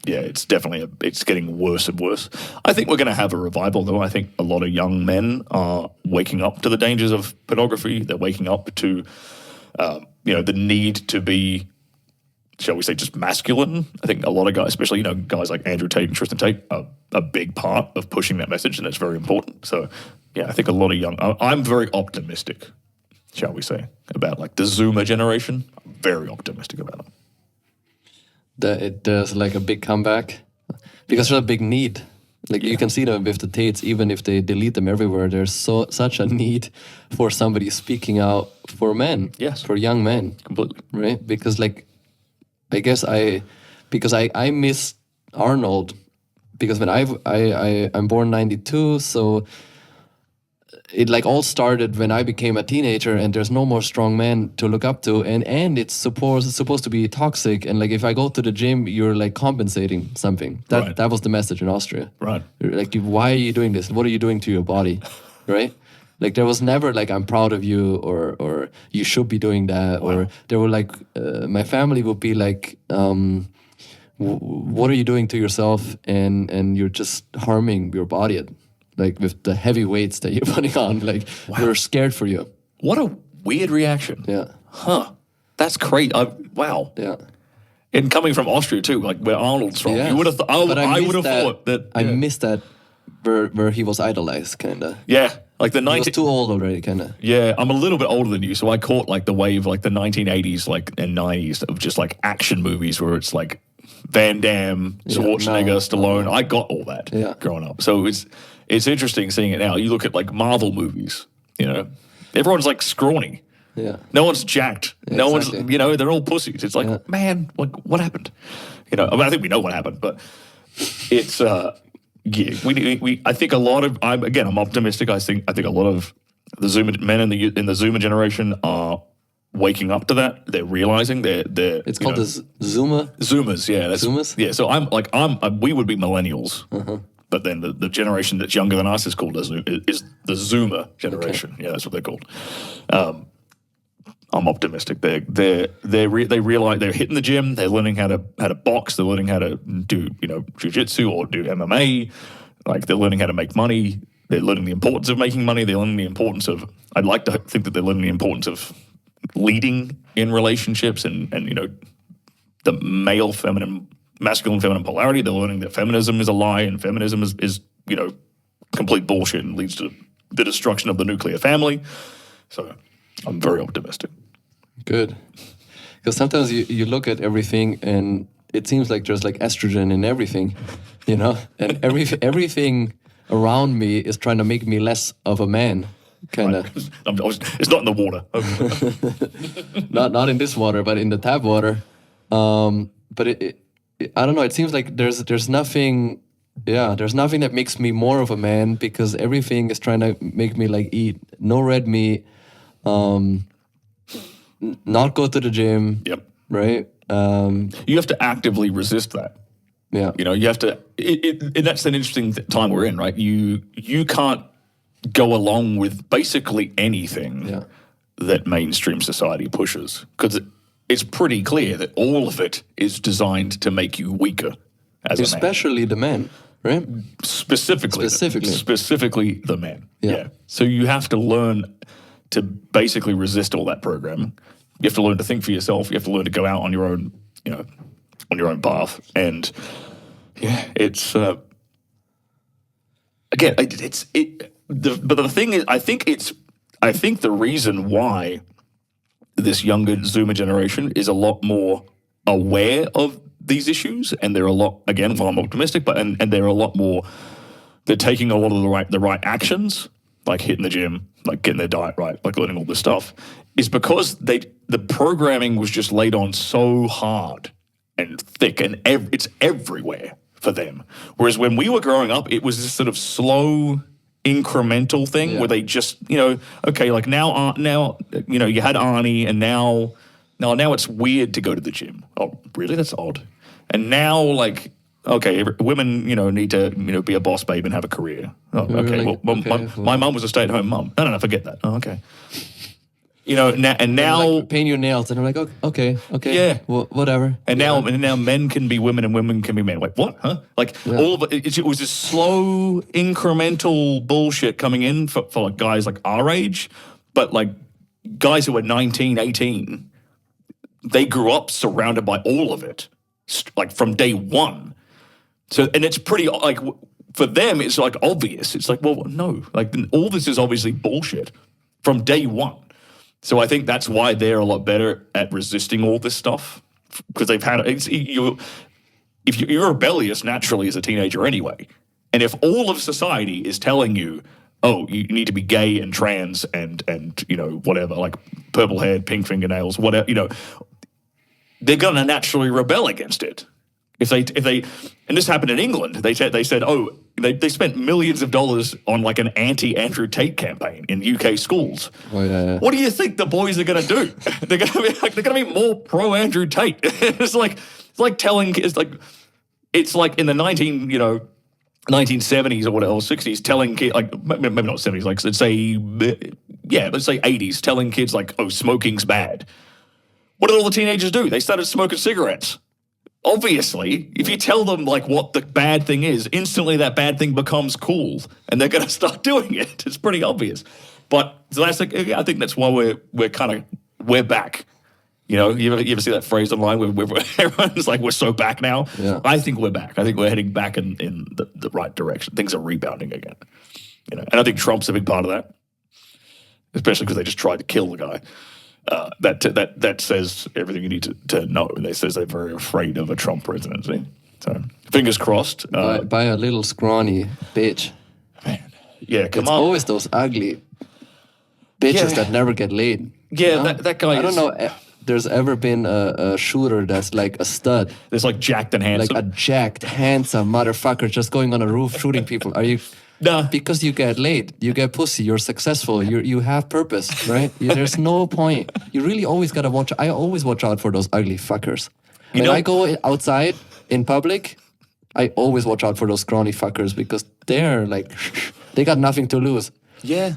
yeah, it's definitely it's getting worse and worse. I think we're going to have a revival, though. I think a lot of young men are waking up to the dangers of pornography. They're waking up to the need to be, shall we say, just masculine. I think a lot of guys, especially guys like Andrew Tate and Tristan Tate, are a big part of pushing that message, and it's very important. So yeah, I think a lot of I'm very optimistic, shall we say, about like the Zoomer generation. I'm very optimistic about it. There's like a big comeback because there's a big need. Like you can see them with the Tates, even if they delete them everywhere, there's such a need for somebody speaking out for men, for young men, completely, right? Because like, I guess I miss Arnold because when I'm born 92, so it like all started when I became a teenager, and there's no more strong men to look up to, and it's supposed to be toxic, and like if I go to the gym, you're like compensating something. That was the message in Austria. Right. Like, why are you doing this? What are you doing to your body? Right? Like there was never like I'm proud of you or you should be doing that. Wow. Or there were like my family would be like, what are you doing to yourself? And you're just harming your body. Like with the heavy weights that you're putting on, like we're scared for you. What a weird reaction. Yeah. Huh. That's crazy. Wow. Yeah. And coming from Austria too, like where Arnold's from, you would have. I would have thought that. I missed that where he was idolized, kind of. Yeah. Like the he was too old already, kind of. Yeah, I'm a little bit older than you, so I caught like the wave, like the 1980s, like and 90s of just like action movies where it's like Van Damme, Schwarzenegger, Stallone. I got all that growing up, so it's interesting seeing it now. You look at like Marvel movies, everyone's like scrawny. Yeah, no one's jacked. Yeah, no exactly. one's, they're all pussies. It's like, man, like what happened? I think we know what happened, but it's. Yeah, I think a lot of. I'm optimistic. I think a lot of the Zoomer men in the Zoomer generation are waking up to that. They're realizing they're. It's called the Zoomer. Zoomers, yeah. Zoomers. Yeah, so we would be millennials, but then the generation that's younger than us is called is the Zoomer generation. Okay. Yeah, that's what they're called. I'm optimistic. They realize they're hitting the gym. They're learning how to box. They're learning how to do jiu-jitsu or do MMA. Like they're learning how to make money. They're learning the importance of making money. They're learning the importance of. I'd like to think that they're learning the importance of leading in relationships and the masculine feminine polarity. They're learning that feminism is a lie and feminism is complete bullshit and leads to the destruction of the nuclear family. So I'm very optimistic. Good. Because sometimes you look at everything and it seems like there's like estrogen in everything, and everything around me is trying to make me less of a man, kind of. It's not in the water. not in this water, but in the tap water. But I don't know. It seems like there's nothing Yeah, there's nothing that makes me more of a man because everything is trying to make me like eat no red meat, not go to the gym. Yep. Right. You have to actively resist that. Yeah. You know, you have to. And that's an interesting time we're in, right? You can't go along with basically anything that mainstream society pushes because it's pretty clear that all of it is designed to make you weaker as a man. Especially the men, right? Specifically the men. Yeah. So you have to learn to basically resist all that programming. You have to learn to think for yourself. You have to learn to go out on your own, on your own path. And it's again, but the thing is, I think the reason why this younger Zoomer generation is a lot more aware of these issues, and they're a lot, again, well, I'm optimistic, but and they're a lot more, they're taking a lot of the right actions, like hitting the gym, like getting their diet right, like learning all this stuff, is because the programming was just laid on so hard and thick, and it's everywhere for them. Whereas when we were growing up, it was this sort of slow, incremental thing where they just, okay, like now, you had Arnie, and now it's weird to go to the gym. Oh, really? That's odd. And now, like, okay, women, need to, be a boss babe and have a career. Oh, okay. Like, my mum was a stay-at-home mum. No, forget that. Oh, okay. Now like paint your nails, and I'm like, okay, yeah, whatever. And now men can be women and women can be men. Wait, what? Huh? Like all of it. It was this slow, incremental bullshit coming in for like guys like our age, but like guys who are 19, 18, they grew up surrounded by all of it, like from day one. So, and it's pretty like for them, it's like obvious. It's like, well, no, like all this is obviously bullshit from day one. So I think that's why they're a lot better at resisting all this stuff because they've had if you're rebellious naturally as a teenager anyway, and if all of society is telling you, oh, you need to be gay and trans and whatever, like purple hair, pink fingernails, whatever, they're gonna naturally rebel against it. If they, and this happened in England, they said, oh, they spent millions of dollars on like an anti-Andrew Tate campaign in UK schools. Oh, yeah. What do you think the boys are going to do? they're going to be more pro-Andrew Tate. it's like telling kids, it's like in the 1970s or whatever, or 60s, telling kids, like maybe not 70s, like let's say 80s, telling kids like, oh, smoking's bad. What did all the teenagers do? They started smoking cigarettes. Obviously, if you tell them like what the bad thing is, instantly that bad thing becomes cool, and they're going to start doing it. It's pretty obvious. But so that's like, I think that's why we're back. You ever see that phrase online where everyone's like, we're so back now? Yeah. I think we're back. I think we're heading back in the right direction. Things are rebounding again. And I think Trump's a big part of that, especially because they just tried to kill the guy. That says everything you need to know. And they says they're very afraid of a Trump presidency. So fingers crossed. By a little scrawny bitch. Man, yeah, come it's on. It's always those ugly bitches that never get laid. Yeah, that guy. I don't know. There's ever been a shooter that's like a stud. That's like jacked and handsome. Like a jacked, handsome motherfucker just going on a roof shooting people. Are you? No. Because you get laid, you get pussy, you're successful, you have purpose, right? There's no point. You really always gotta watch. I always watch out for those ugly fuckers. When I go outside in public, I always watch out for those scrawny fuckers because they're like, they got nothing to lose. Yeah.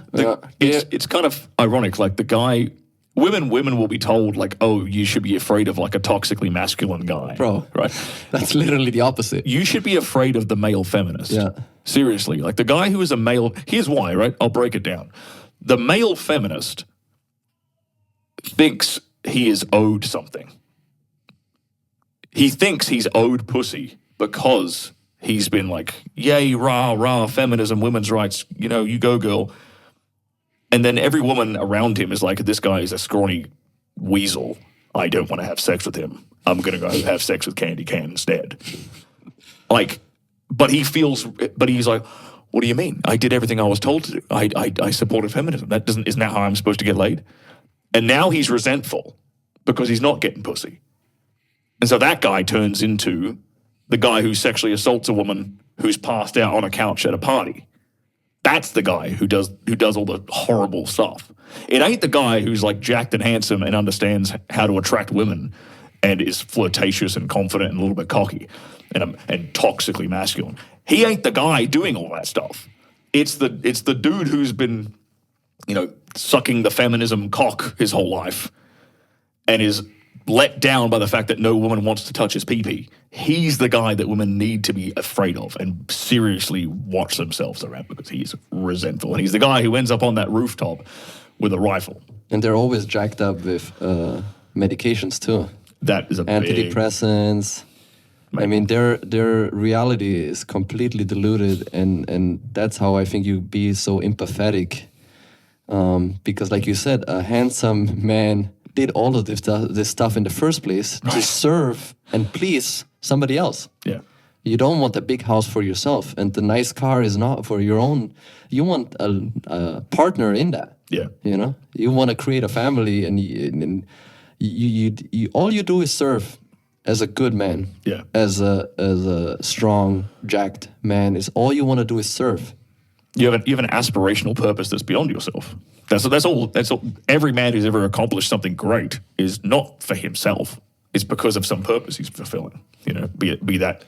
It's kind of ironic. Like the guy, women will be told like, oh, you should be afraid of like a toxically masculine guy. Bro. Right? That's literally the opposite. You should be afraid of the male feminist. Yeah. Seriously. Like the guy who is a male, here's why, right? I'll break it down. The male feminist thinks he is owed something. He thinks he's owed pussy because he's been like, yay, rah, rah, feminism, women's rights, you go, girl. And then every woman around him is like, this guy is a scrawny weasel. I don't want to have sex with him. I'm going to go have sex with Candy Can instead. Like, but he's like, what do you mean? I did everything I was told to do. I supported feminism. Isn't that how I'm supposed to get laid? And now he's resentful because he's not getting pussy. And so that guy turns into the guy who sexually assaults a woman who's passed out on a couch at a party. That's the guy who does all the horrible stuff. It ain't the guy who's like jacked and handsome and understands how to attract women and is flirtatious and confident and a little bit cocky and toxically masculine. He ain't the guy doing all that stuff. It's the dude who's been, sucking the feminism cock his whole life and is let down by the fact that no woman wants to touch his pee-pee. He's the guy that women need to be afraid of and seriously watch themselves around because he's resentful. And he's the guy who ends up on that rooftop with a rifle. And they're always jacked up with medications too. That is a antidepressants. I mean, their reality is completely diluted, and that's how I think you be so empathetic. Because, like you said, a handsome man did all of this stuff in the first place to serve and please somebody else. Yeah. You don't want a big house for yourself, and the nice car is not for your own. You want a partner in that. Yeah. You want to create a family, and you all you do is serve as a good man. Yeah. As a strong, jacked man, is all you want to do is serve. You have an aspirational purpose that's beyond yourself. That's all. Every man who's ever accomplished something great is not for himself. It's because of some purpose he's fulfilling. Be that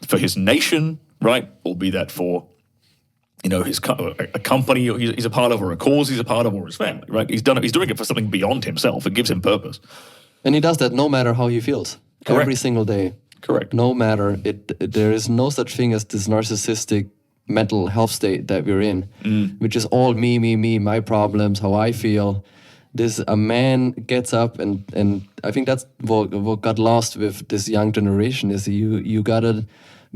for his nation, right, or be that for a company he's a part of, or a cause he's a part of, or his family, right? He's doing it for something beyond himself. It gives him purpose. And he does that no matter how he feels. Correct. Every single day. Correct. No matter there is no such thing as this narcissistic mental health state that we're in, which is all me, my problems, how I feel. A man gets up, and I think that's what got lost with this young generation is you gotta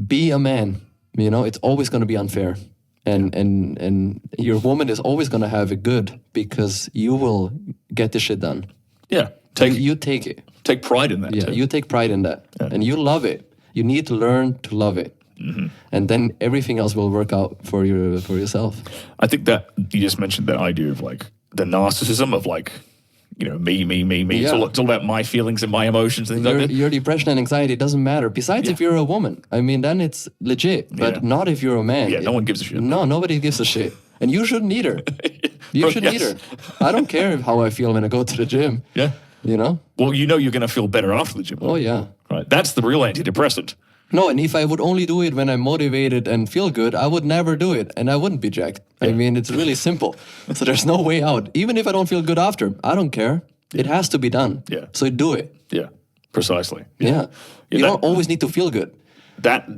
be a man. It's always gonna be unfair. And your woman is always gonna have it good because you will get the shit done. Yeah. You take it. Take pride in that. Yeah, too. you take pride in that. Yeah. And you love it. You need to learn to love it. Mm-hmm. And then everything else will work out for yourself. I think that you just mentioned that idea of like the narcissism of like, me. Yeah. It's all about my feelings and my emotions and things like that. Your depression and anxiety doesn't matter. Besides, if you're a woman, I mean, then it's legit. But not if you're a man. Yeah, no one gives a shit. No, nobody gives a shit. And you shouldn't either. You shouldn't either. I don't care how I feel when I go to the gym. Yeah. Well, you're going to feel better after the gym. Oh, yeah. Right. That's the real antidepressant. No, and if I would only do it when I'm motivated and feel good, I would never do it, and I wouldn't be jacked. Yeah. I mean, it's really simple. So there's no way out. Even if I don't feel good after, I don't care. It has to be done. Yeah. So do it. Yeah, precisely. Yeah. You don't always need to feel good.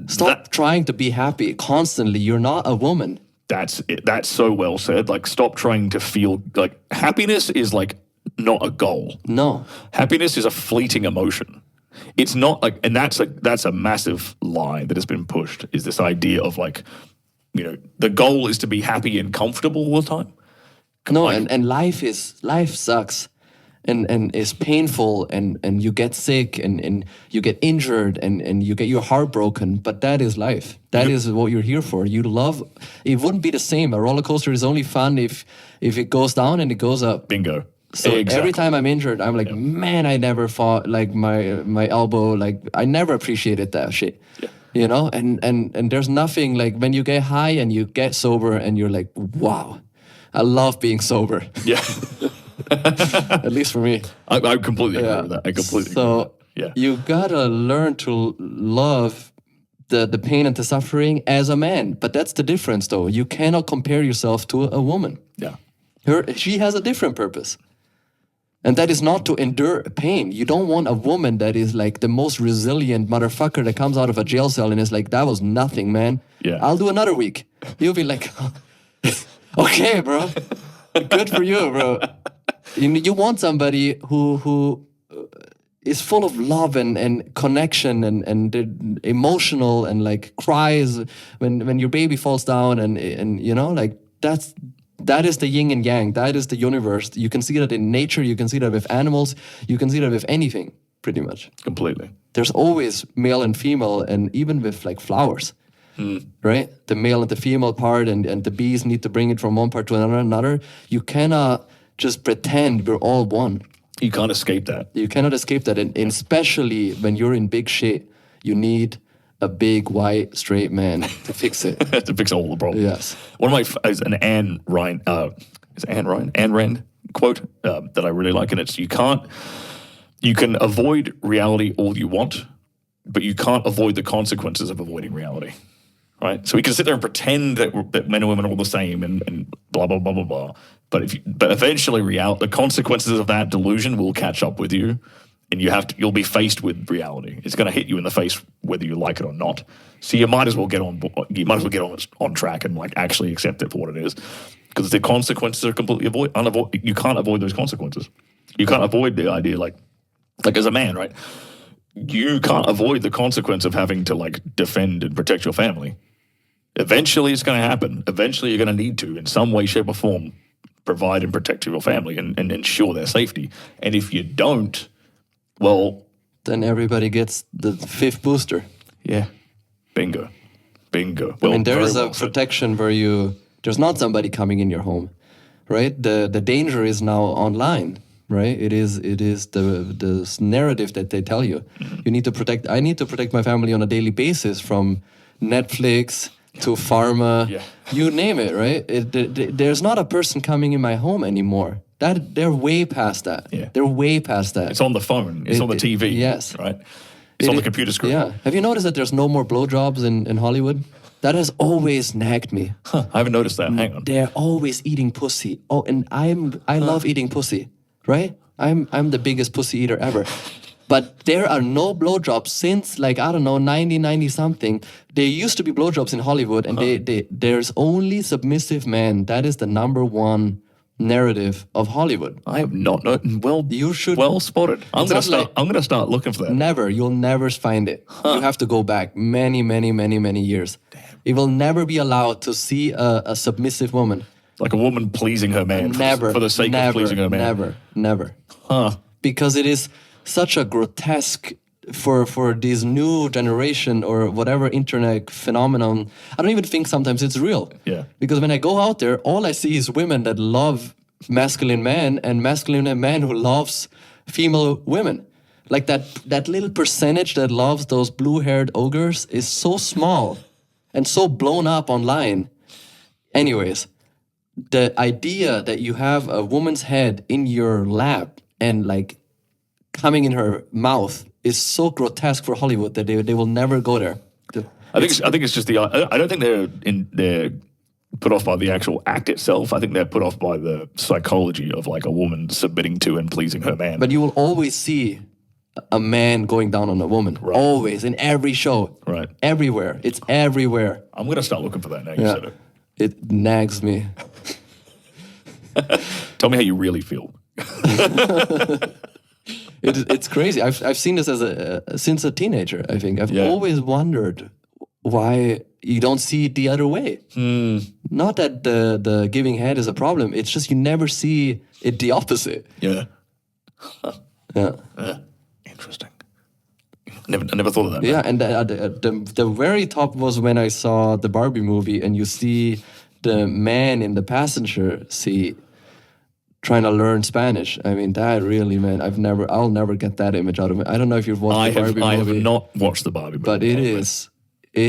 Stop trying to be happy constantly. You're not a woman. That's it. That's so well said. Like, stop trying to feel like happiness is like not a goal. No. Happiness is a fleeting emotion. It's not like, and that's a massive lie that has been pushed, is this idea of like, the goal is to be happy and comfortable all the time. No, and life sucks and is painful and you get sick and you get injured and you get your heart broken, but that is life. That is what you're here for. It wouldn't be the same. A roller coaster is only fun if it goes down and it goes up. Bingo. So every time I'm injured, I'm like, man, I never fought like my elbow. Like I never appreciated that shit, And there's nothing like when you get high and you get sober and you're like, wow, I love being sober. Yeah, at least for me. I completely agree with that. I completely agree with that. Yeah, you gotta learn to love the pain and the suffering as a man. But that's the difference, though. You cannot compare yourself to a woman. Yeah, she has a different purpose. And that is not to endure pain. You don't want a woman that is like the most resilient motherfucker that comes out of a jail cell and is like, that was nothing, man. Yeah. I'll do another week. You'll be like, okay, bro. Good for you, bro. You want somebody who is full of love and connection and emotional and like cries when your baby falls down and like that is the yin and yang. That is the universe. You can see that in nature. You can see that with animals. You can see that with anything, pretty much. Completely. There's always male and female, and even with like flowers, right? The male and the female part, and the bees need to bring it from one part to another. You cannot just pretend we're all one. You can't escape that. You cannot escape that, and especially when you're in big shit, you need a big white straight man to fix it. To fix all the problems. Yes. One of my is an Anne Ryan Anne Rand quote that I really like, and it's you can avoid reality all you want, but you can't avoid the consequences of avoiding reality. Right? So we can sit there and pretend that men and women are all the same and blah blah blah blah blah. But eventually the consequences of that delusion will catch up with you, and you'll be faced with reality. It's going to hit you in the face whether you like it or not. So you might as well get on on track and like actually accept it for what it is, because the consequences are completely you can't avoid those consequences. You can't avoid the idea like as a man, right? You can't avoid the consequence of having to like defend and protect your family. Eventually it's going to happen. Eventually you're going to need to, in some way, shape or form, provide and protect your family and ensure their safety. And if you don't, well... Then everybody gets the 5th booster. Yeah. Bingo. Well, I mean, there is a protection where there's not somebody coming in your home, right? The danger is now online, right? It is the narrative that they tell you. Mm-hmm. I need to protect my family on a daily basis, from Netflix to pharma, you name it, right? There's not a person coming in my home anymore. They're way past that. Yeah. They're way past that. It's on the phone. It's on the TV. Yes. Right? It's on the computer screen. Yeah. Have you noticed that there's no more blowjobs in Hollywood? That has always nagged me. Huh, I haven't noticed that. Hang on. They're always eating pussy. Oh, and I love eating pussy, right? I'm the biggest pussy eater ever. But there are no blowjobs since, like, I don't know, 1990 something. There used to be blowjobs in Hollywood, and there's only submissive men. That is the number one narrative of Hollywood. I have not known. Well, you should. Well spotted. I'm gonna start looking for that. You'll never find it. You have to go back many years. Damn. You will never be allowed to see a submissive woman. Like a woman pleasing her man for the sake of pleasing her man. Never. Huh. Because it is such a grotesque for this new generation or whatever internet phenomenon. I don't even think sometimes it's real. Yeah. Because when I go out there, all I see is women that love masculine men and masculine men who loves female women. Like that little percentage that loves those blue-haired ogres is so small and so blown up online. Anyways, the idea that you have a woman's head in your lap and like coming in her mouth is so grotesque for Hollywood that they will never go there. I think it's just I don't think they're put off by the actual act itself. I think they're put off by the psychology of like a woman submitting to and pleasing her man. But you will always see a man going down on a woman. Right. Always, in every show. Right. Everywhere. It's everywhere. I'm going to start looking for that now you said it. It nags me. Tell me how you really feel. It's crazy. I've seen this since a teenager, I think. I've always wondered why you don't see it the other way. Not that the giving head is a problem. It's just you never see it the opposite. Yeah. Yeah. Interesting. I never thought of that. Yeah, and the very top was when I saw the Barbie movie and you see the man in the passenger seat trying to learn Spanish. I mean, that really, man, I'll never get that image out of me. I don't know if you've watched the Barbie movie. I have not watched the Barbie movie. But it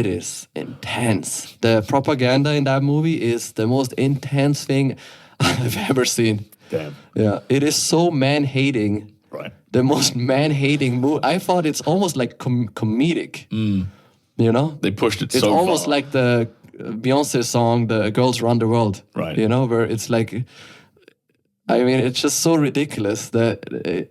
is intense. The propaganda in that movie is the most intense thing I've ever seen. Damn. Yeah, it is so man-hating. Right. The most man-hating movie. I thought it's almost like comedic. You know? They pushed it it's so far. It's almost like the Beyonce song, The Girls Run the World. Right. You know, where it's like... I mean, it's just so ridiculous that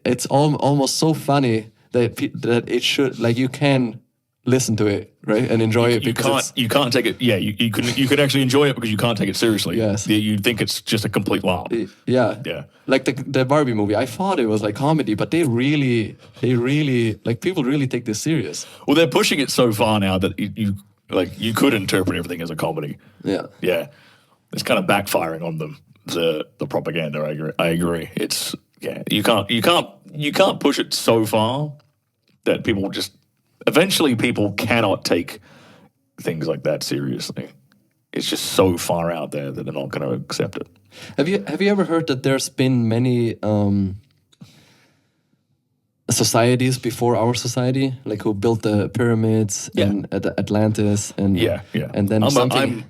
it's almost so funny that it should, like, you can listen to it, right, and enjoy it. You can't take it. Yeah, you could actually enjoy it because you can't take it seriously. Yes, you think it's just a complete laugh. Yeah. Like the Barbie movie, I thought it was like comedy, but they really like people really take this serious. Well, they're pushing it so far now that you could interpret everything as a comedy. Yeah, it's kind of backfiring on them. The propaganda, I agree. It's you can't push it so far that eventually people cannot take things like that seriously. It's just so far out there that they're not going to accept it. Have you ever heard that there's been many societies before our society, like who built the pyramids and Atlantis, and and then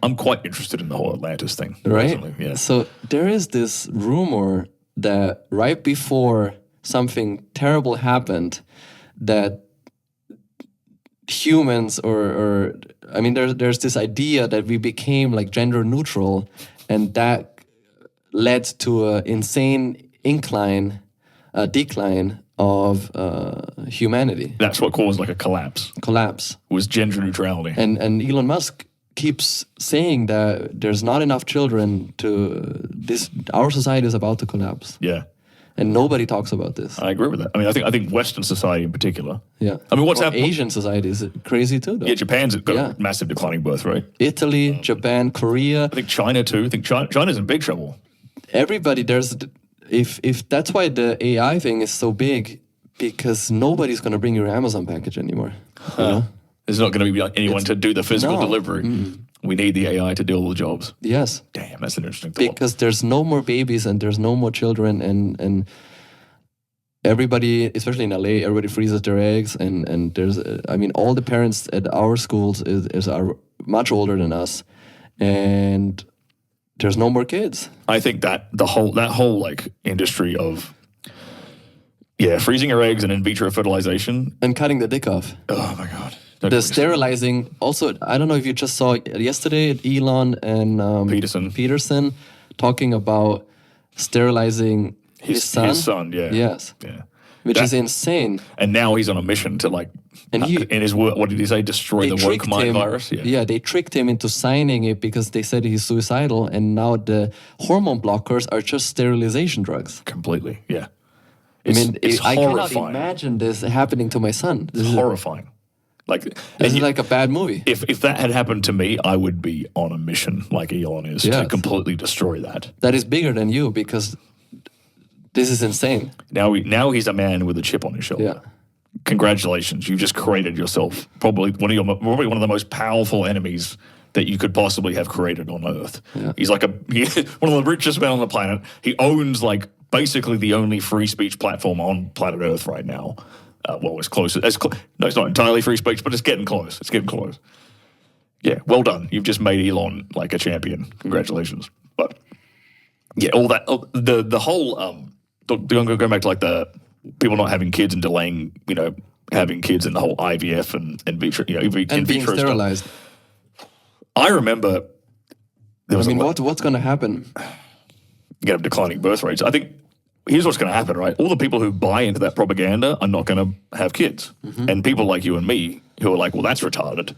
I'm quite interested in the whole Atlantis thing, right? personally, yeah. So there is this rumor that right before something terrible happened, that humans or I mean, there's this idea that we became like gender neutral, and that led to an insane decline of humanity. That's what caused like a collapse. Was gender neutrality. And Elon Musk keeps saying that there's not enough children our society is about to collapse. Yeah. And nobody talks about this. I agree with that. I mean, I think Western society in particular. Yeah. I mean, what's happening? Asian society is crazy too, though. Yeah, Japan's got a massive declining birth rate. Italy, Japan, Korea. I think China too. I think China's in big trouble. Everybody, if that's why the AI thing is so big, because nobody's going to bring your Amazon package anymore. You know? There's not going to be anyone to do the physical delivery. Mm-mm. We need the AI to do all the jobs. Yes. Damn, that's an interesting thought. Because there's no more babies and there's no more children, and everybody, especially in LA, everybody freezes their eggs, and there's, I mean, all the parents at our schools are much older than us, and there's no more kids. I think that that whole like industry of freezing your eggs and in vitro fertilization and cutting the dick off. Oh my god. The sterilizing. Also, I don't know if you just saw yesterday Elon and Peterson talking about sterilizing his son. His son, yeah. Yes. Yeah. Which is insane. And now he's on a mission to like, in his work, what did he say? Destroy the woke mind virus? Yeah, they tricked him into signing it because they said he's suicidal, and now the hormone blockers are just sterilization drugs. Completely, yeah. It's I cannot imagine this happening to my son. This is horrifying. Like, this is like a bad movie. If that had happened to me, I would be on a mission like Elon is to completely destroy that. That is bigger than you, because this is insane. Now he's a man with a chip on his shoulder. Yeah. Congratulations, you've just created yourself probably one of the most powerful enemies that you could possibly have created on Earth. Yeah. He's like one of the richest men on the planet. He owns like basically the only free speech platform on planet Earth right now. Well, it's close. No, it's not entirely free speech, but it's getting close. It's getting close. Yeah, well done. You've just made Elon like a champion. Congratulations. But yeah, all that, the whole, going back to like the people not having kids and delaying, having kids and the whole IVF and in vitro, and being sterilized. Stuff. I remember there was what's going to happen? You get declining birth rates. I think here's what's going to happen, right? All the people who buy into that propaganda are not going to have kids. Mm-hmm. And people like you and me who are like, well, that's retarded,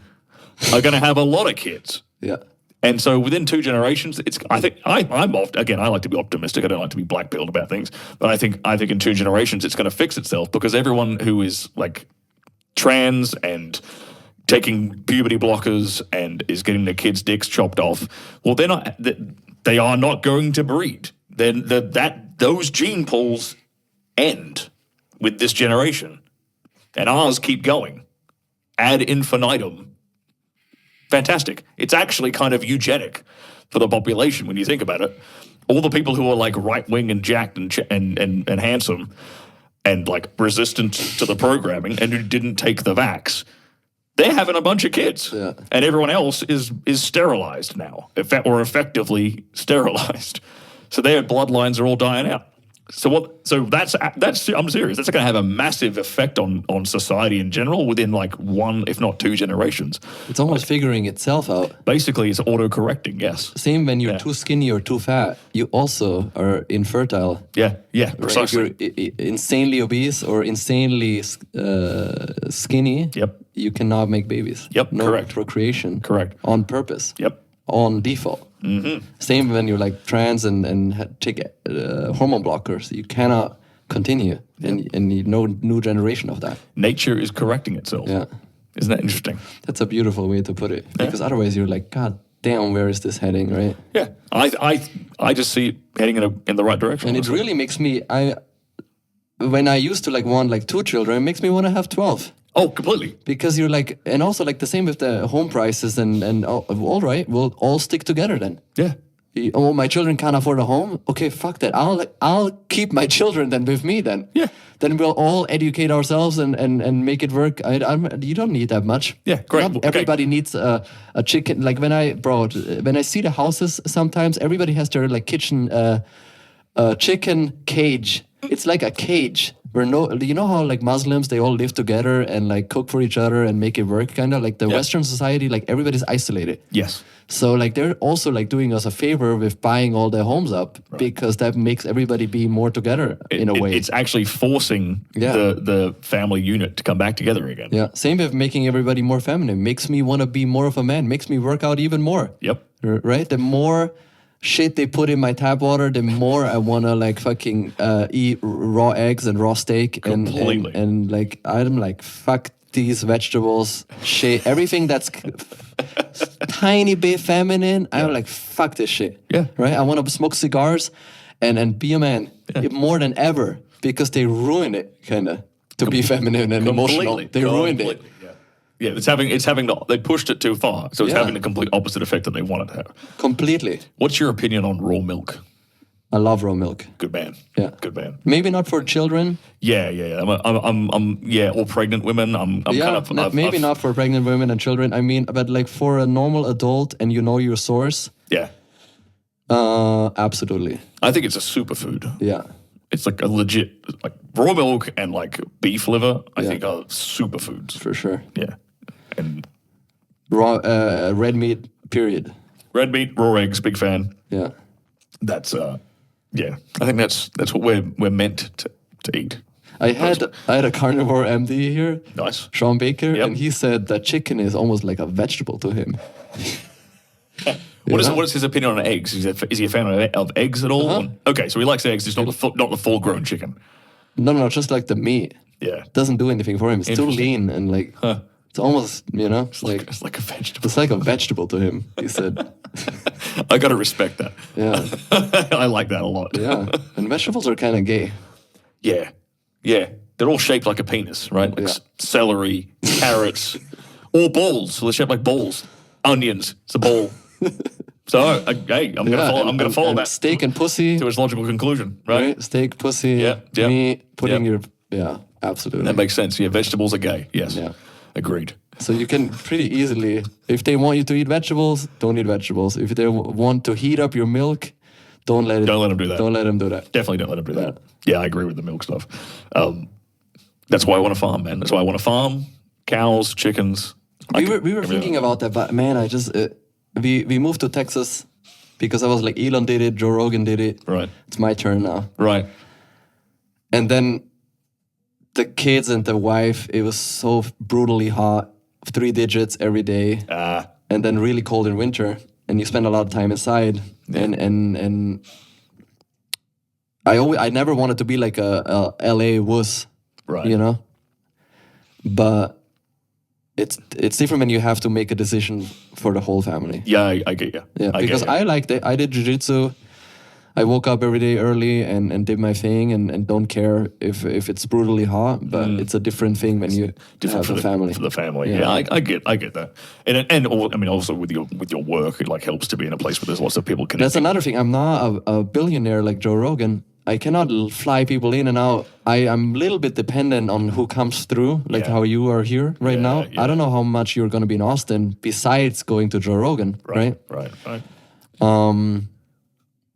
are going to have a lot of kids. Yeah. And so within 2 generations, I like to be optimistic. I don't like to be black-pilled about things. But I think in 2 generations, it's going to fix itself, because everyone who is like trans and taking puberty blockers and is getting their kids' dicks chopped off, well, they are not going to breed. Then those gene pools end with this generation, and ours keep going ad infinitum. Fantastic. It's actually kind of eugenic for the population when you think about it. All the people who are like right wing and jacked and handsome and like resistant to the programming and who didn't take the vax, they're having a bunch of kids, and everyone else is sterilized now, or effectively sterilized. So their bloodlines are all dying out. So that's I'm serious. That's going to have a massive effect on society in general within like 1, if not 2 generations. It's almost figuring itself out. Basically, it's auto-correcting, yes. Same when you're too skinny or too fat, you also are infertile. Yeah, precisely. Right? If you're insanely obese or insanely skinny, you cannot make babies. Correct. Procreation. Correct. On purpose. On default. Mm-hmm. Same when you're like trans and take hormone blockers. You cannot continue, and you no new generation of that. Nature is correcting itself. Yeah. Isn't that interesting? That's a beautiful way to put it. Because otherwise you're like, God damn, where is this heading, right? Yeah. I just see it heading in the right direction. And honestly. It really makes me, when I used to like want like 2 children, it makes me want to have 12. Oh, completely. Because you're like, and also like the same with the home prices and all right, we'll all stick together then. Yeah. Oh, my children can't afford a home. Okay, fuck that. I'll keep my children then with me then. Yeah. Then we'll all educate ourselves and make it work. You don't need that much. Yeah, great. Not Okay. everybody needs a chicken. Like when I see the houses, sometimes everybody has their like kitchen chicken cage. It's like a cage where you know how like Muslims, they all live together and like cook for each other and make it work, kind of like the Western society, like everybody's isolated. Yes. So like they're also like doing us a favor with buying all their homes up because that makes everybody be more together in a way. It's actually forcing the family unit to come back together again. Yeah. Same with making everybody more feminine. Makes me want to be more of a man. Makes me work out even more. Yep. Right? The more shit they put in my tap water, the more I want to like fucking eat raw eggs and raw steak. Completely. And like, I'm like, fuck these vegetables, shit, everything that's tiny bit feminine. I'm like, fuck this shit. Yeah. Right? I want to smoke cigars and be a man more than ever because they ruin it, kind of, to be feminine and emotional. They ruined it. Yeah, they pushed it too far, so it's having the complete opposite effect that they wanted to have. Completely. What's your opinion on raw milk? I love raw milk. Good man. Yeah. Good man. Maybe not for children. Yeah. Or pregnant women. I'm kind of maybe not for pregnant women and children. I mean, but like for a normal adult and you know your source. Yeah. Absolutely. I think it's a superfood. Yeah. It's like a legit, like raw milk and like beef liver, I think are superfoods. For sure. Yeah. And raw red meat, period. Red meat, raw eggs, big fan. Yeah. That's I think that's what we're meant to eat. I had a carnivore MD here. Nice. Sean Baker, Yep. and he said that chicken is almost like a vegetable to him. What is his opinion on eggs? Is he a fan of eggs at all? Okay, so he likes eggs. It's not the full grown chicken. No, just like the meat. Yeah. Doesn't do anything for him. It's too lean and like it's almost, it's like a vegetable. It's like a vegetable to him, he said. I gotta respect that. Yeah. I like that a lot. Yeah. And vegetables are kind of gay. Yeah. They're all shaped like a penis, right? Like celery, carrots, or balls. So they're shaped like balls. Onions. It's a ball. So, hey, I'm gonna follow that. Steak and pussy. To its logical conclusion, right? Steak, pussy, meat, putting your... Yeah, absolutely. That makes sense. Yeah, vegetables are gay. Yes. Yeah. Agreed. So you can pretty easily, if they want you to eat vegetables, don't eat vegetables. If they want to heat up your milk, don't let them do that. Don't let them do that. Definitely don't let them do that. Yeah, I agree with the milk stuff. That's why I want to farm, man. That's why I want to farm cows, chickens. We were thinking about that, but man, I just we moved to Texas because I was like, Elon did it, Joe Rogan did it. Right. It's my turn now. Right. And then the kids and the wife, it was so brutally hot, 3 digits every day, and then really cold in winter, and you spend a lot of time inside. Yeah. And I never wanted to be like a LA wuss, right? You know, but it's different when you have to make a decision for the whole family. Yeah, I get you. Yeah, because I liked it. I did jiu-jitsu. I woke up every day early and did my thing and don't care if it's brutally hot, but it's a different thing when you have a family. For the family, yeah, I get that. And I mean, also with your work, it like helps to be in a place where there's lots of people connecting. That's another thing. I'm not a billionaire like Joe Rogan. I cannot fly people in and out. I'm a little bit dependent on who comes through, like how you are here right now. Yeah. I don't know how much you're going to be in Austin besides going to Joe Rogan, right? Right.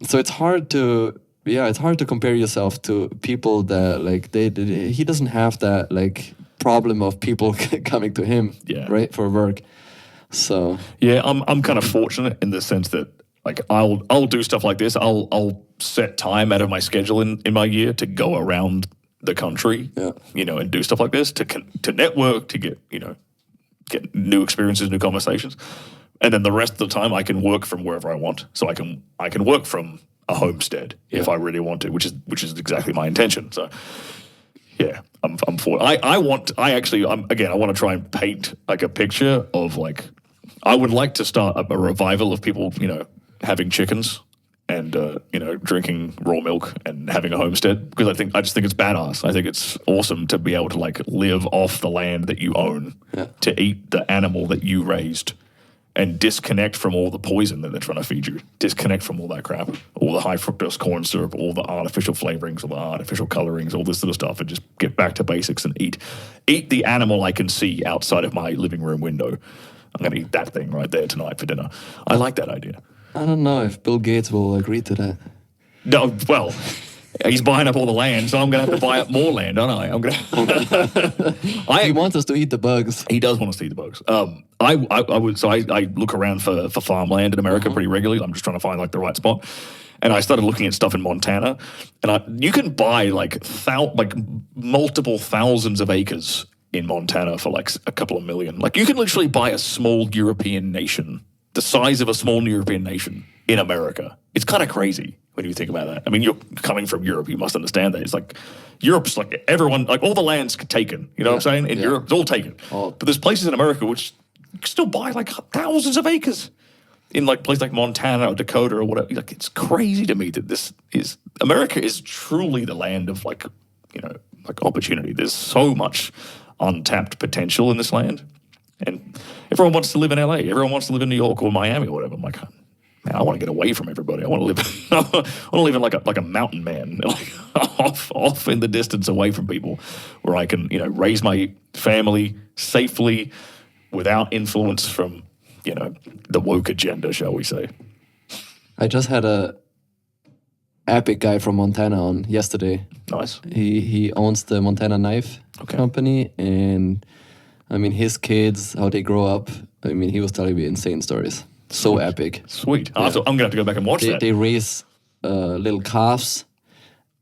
So it's hard to compare yourself to people that like he doesn't have that like problem of people coming to him, right, for work. So yeah, I'm kind of fortunate in the sense that like I'll do stuff like this. I'll set time out of my schedule in my year to go around the country, and do stuff like this to network, to get new experiences, new conversations. And then the rest of the time, I can work from wherever I want. So I can work from a homestead if I really want to, which is exactly my intention. So yeah, I'm for it. I want to try and paint like a picture of like I would like to start a revival of people having chickens and drinking raw milk and having a homestead, because I just think it's badass. I think it's awesome to be able to like live off the land that you own, to eat the animal that you raised. and disconnect from all the poison that they're trying to feed you. Disconnect from all that crap, all the high fructose corn syrup, all the artificial flavorings, all the artificial colorings, all this sort of stuff, and just get back to basics and eat the animal I can see outside of my living room window. I'm going to eat that thing right there tonight for dinner. I like that idea. I don't know if Bill Gates will agree to that. No, well, he's buying up all the land, so I'm going to have to buy up more land, aren't I? I'm going to. He wants us to eat the bugs. He does want us to eat the bugs. I look around for farmland in America pretty regularly. I'm just trying to find like the right spot. And I started looking at stuff in Montana, and you can buy like multiple thousands of acres in Montana for like a couple of million. Like you can literally buy a small European nation, the size of a small European nation in America. It's kind of crazy when you think about that. I mean, you're coming from Europe, you must understand that. It's like Europe's like everyone, like all the land's taken. You know what I'm saying? In Europe, it's all taken. But there's places in America which you can still buy like thousands of acres in like places like Montana or Dakota or whatever. Like it's crazy to me that America is truly the land of like opportunity. There's so much untapped potential in this land. And everyone wants to live in LA. Everyone wants to live in New York or Miami or whatever. I'm like, man, I want to get away from everybody. I want to live. I want to live in like a mountain man, like off in the distance, away from people, where I can raise my family safely, without influence from the woke agenda, shall we say? I just had a epic guy from Montana on yesterday. Nice. He owns the Montana Knife Company, and I mean his kids, how they grow up. I mean, he was telling me insane stories. So epic. Sweet. Yeah. I'm going to have to go back and watch that. They raise little calves,